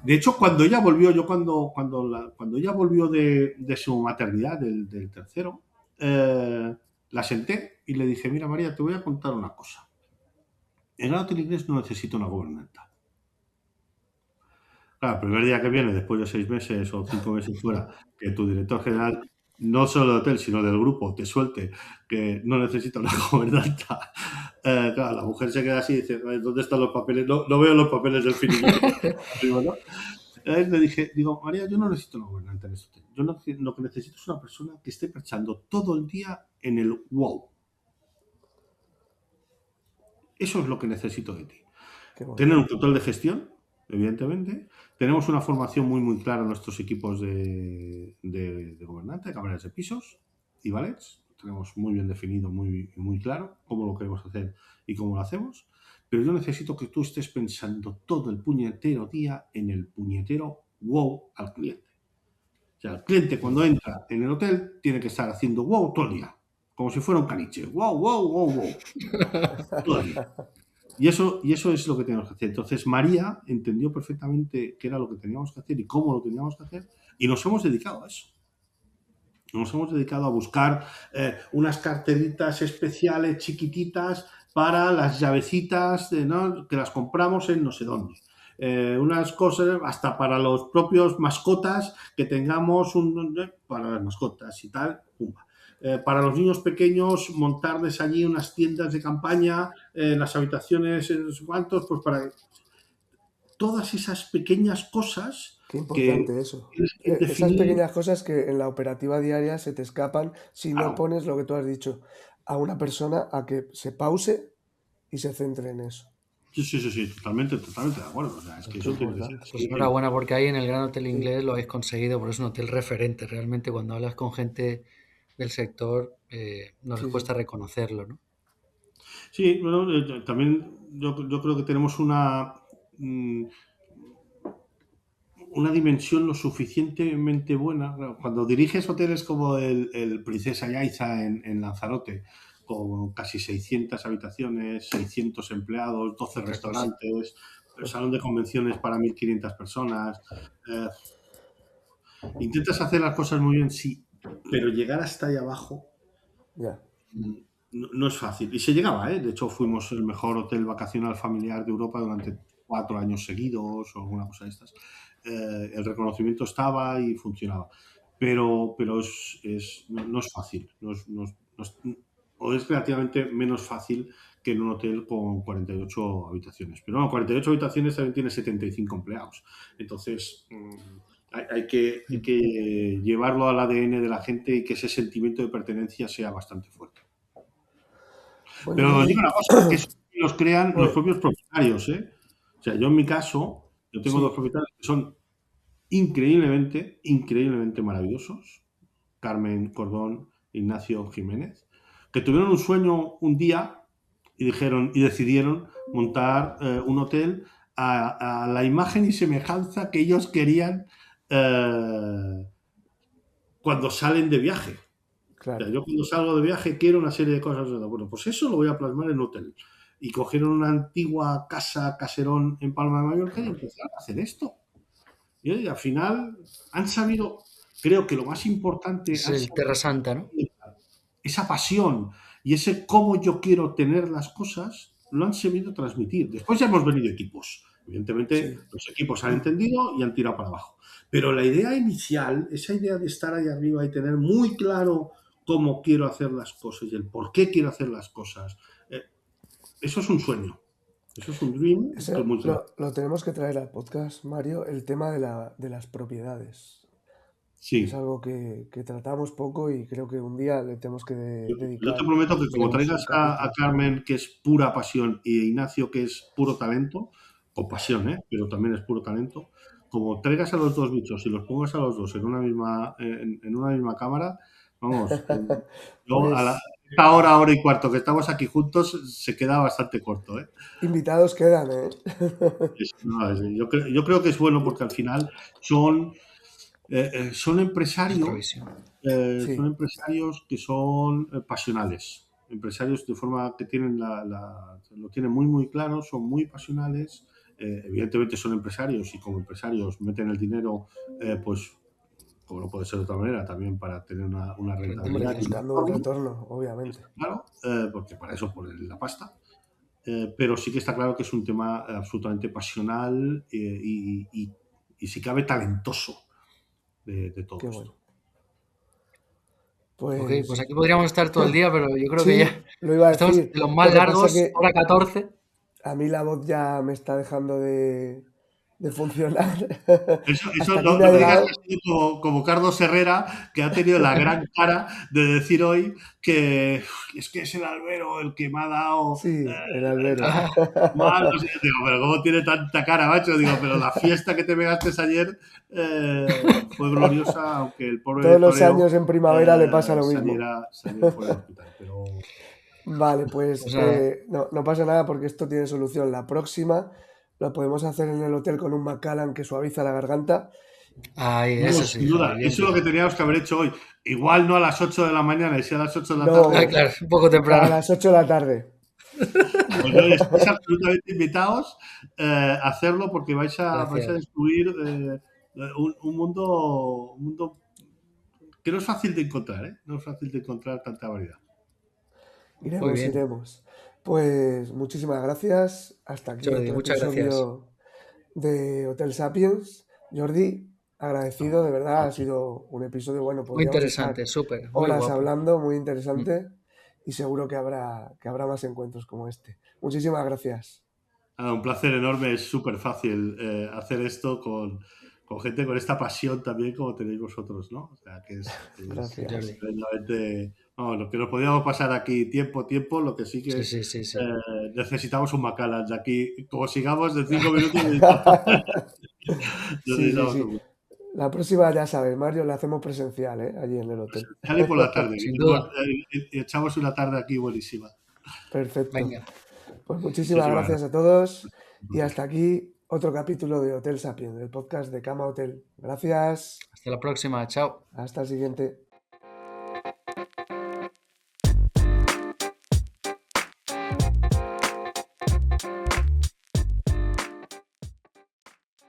De hecho, cuando ella volvió, cuando ella volvió de su maternidad, del tercero, la senté y le dije, mira María, te voy a contar una cosa. El hotel inglés no necesita una gobernanta. Claro, el primer día que viene, después de 6 meses o 5 meses fuera, que tu director general, no solo del hotel, sino del grupo, te suelte que no necesita una gobernanta. Claro, la mujer se queda así y dice, ¿dónde están los papeles? No veo los papeles del finiquito. ¿No? Le dije, digo, María, yo no necesito una gobernante en este hotel. Yo lo que necesito es una persona que esté pensando todo el día en el wow. Eso es lo que necesito de ti. Qué Tener bonito. un control de gestión, evidentemente. Tenemos una formación muy clara en nuestros equipos de gobernante, de cámaras de pisos y valets. Tenemos muy bien definido, muy claro cómo lo queremos hacer y cómo lo hacemos. Pero yo necesito que tú estés pensando todo el puñetero día en el puñetero wow al cliente. O sea, el cliente cuando entra en el hotel tiene que estar haciendo wow todo el día. Como si fuera un caniche. Wow, wow, wow, wow. Todo el día. Y eso es lo que teníamos que hacer. Entonces María entendió perfectamente qué era lo que teníamos que hacer y cómo lo teníamos que hacer, y nos hemos dedicado a eso. Nos hemos dedicado a buscar unas carteritas especiales chiquititas para las llavecitas, ¿no? Que las compramos en no sé dónde. Unas cosas hasta para los propios mascotas, que tengamos para las mascotas y tal. Pumba. Para los niños pequeños, montarles allí unas tiendas de campaña, las habitaciones, no sé cuántos, pues para todas esas pequeñas cosas Qué que importante eso. tienes que Esas definir. pequeñas cosas que en la operativa diaria se te escapan si no Claro. pones lo que tú has dicho a una persona a que se pause y se centre en eso. Sí, totalmente de acuerdo. O sea, es que Qué eso tiene que ser importante. Pues así. enhorabuena, porque ahí en el Gran Hotel Sí, Inglés lo habéis conseguido, porque es un hotel referente. Realmente, cuando hablas con gente del sector, no les sí, sí. cuesta reconocerlo, ¿no? Sí, bueno, también yo creo que tenemos mm, una dimensión lo suficientemente buena. Claro, cuando diriges hoteles como el Princesa Yaiza en Lanzarote, con casi 600 habitaciones, 600 empleados, 12 Otra cosa. restaurantes, el salón de convenciones para 1.500 personas, eh, intentas hacer las cosas muy bien, sí, pero llegar hasta ahí abajo Ya. no es fácil. Y se llegaba, ¿eh? De hecho, fuimos el mejor hotel vacacional familiar de Europa durante 4 años seguidos o alguna cosa de estas. El reconocimiento estaba y funcionaba. Pero no es fácil. O es relativamente menos fácil que en un hotel con 48 habitaciones. Pero no, 48 habitaciones también tiene 75 empleados. Entonces, hay que llevarlo al ADN de la gente y que ese sentimiento de pertenencia sea bastante fuerte. Bueno, Pero os digo Miguel, una cosa, que eso los crean los pues propios propietarios, ¿eh? O sea, yo en mi caso, yo tengo dos sí, propietarios que son increíblemente maravillosos, Carmen Cordón, Ignacio Jiménez, que tuvieron un sueño un día y decidieron montar un hotel a la imagen y semejanza que ellos querían cuando salen de viaje. O sea, claro. yo cuando salgo de viaje quiero una serie de cosas. Bueno, pues eso lo voy a plasmar en un hotel. Y cogieron una antigua caserón en Palma de Mallorca y empezaron a hacer esto. Y al final han sabido, creo que lo más importante, Es han el Terra sabido Santa, ¿no? esa pasión y ese cómo yo quiero tener las cosas, lo han sabido transmitir. Después ya hemos venido equipos. Evidentemente, Sí. los equipos han entendido y han tirado para abajo. Pero la idea inicial, esa idea de estar ahí arriba y tener muy claro cómo quiero hacer las cosas y el por qué quiero hacer las cosas, eso es un sueño. Eso es un dream Eso muy claro. lo tenemos que traer al podcast, Mario, el tema de las propiedades. Es Sí. algo que tratamos poco y creo que un día le tenemos que Yo te dedicar prometo que al como menos un traigas a capítulo. Carmen, que es pura pasión, y a Ignacio, que es puro talento, con pasión, ¿eh? Pero también es puro talento, como traigas a los dos bichos y los pongas a los dos en una misma cámara, vamos, yo Pues esta hora y cuarto que estamos aquí juntos se queda bastante corto, ¿eh? invitados quedan, ¿eh? Yo creo que es bueno porque al final son, son Es empresarios provisión. son Sí, empresarios que son pasionales, empresarios de forma que tienen lo tienen muy muy claro, son muy pasionales, evidentemente son empresarios y como empresarios meten el dinero, pues como no puede ser de otra manera, también para tener una hombre, rentabilidad y un buscando un retorno, retorno, obviamente. claro, porque para eso ponen la pasta. Pero sí que está claro que es un tema absolutamente pasional y si cabe talentoso de todo Qué esto. bueno. Ok, pues Pues aquí podríamos estar todo el día, pero yo creo que sí, ya lo iba a estamos decir. de los Lo más que pasa largos, que hora 14. a mí la voz ya me está dejando de funcionar. Eso Hasta aquí no, me no ha me digas que llegado. has sido como Carlos Herrera, que ha tenido la gran cara de decir hoy que es que es el albero el que me ha dado Sí, el albero. mal. No sé. Digo, pero ¿cómo tiene tanta cara, macho? Digo, pero la fiesta que te pegaste ayer fue gloriosa, aunque el pobre Todos los torero años en primavera le pasa lo mismo. saliera por el hospital. Pero Vale, pues Pues nada, no pasa nada porque esto tiene solución. La próxima lo podemos hacer en el hotel con un Macallan que suaviza la garganta. ahí, eso vamos, sí, sin duda, joder, bien, eso es lo bien. que teníamos que haber hecho hoy. Igual no a las 8 de la mañana, y sí a las 8 de la No, tarde. Ah, claro, un poco a temprano. las 8 de la tarde. Pues no, estáis absolutamente invitados a hacerlo porque vais a Gracias. descubrir un mundo que no es fácil de encontrar, ¿eh? No es fácil de encontrar tanta variedad. Muy Iremos, bien. iremos. Pues muchísimas gracias. Hasta aquí Jordi, otro muchas gracias. episodio de Hotel Sapiens. Jordi, agradecido, de verdad, ha sido un episodio bueno. Muy Podríamos estar interesante, súper, muy horas guapo. hablando, muy Mm. interesante, y seguro que habrá más encuentros como este. Muchísimas gracias. Un placer enorme, es súper fácil hacer esto con gente con esta pasión también como tenéis vosotros, ¿no? O sea, que es Gracias. Jordi. tremendamente... Vamos, lo que nos podíamos pasar aquí tiempo, lo que sí que Sí. necesitamos un Macallan de aquí. Como sigamos de 5 minutos, necesitamos Sí. un... La próxima, ya sabes, Mario, la hacemos presencial, ¿eh? Allí en el hotel. Sale por la tarde, Sin duda. echamos una tarde aquí buenísima. Perfecto. Venga, Pues muchísimas gracias a todos y hasta aquí otro capítulo de Hotel Sapiens, el podcast de Cama Hotel. Gracias. hasta la próxima, chao. Hasta el siguiente.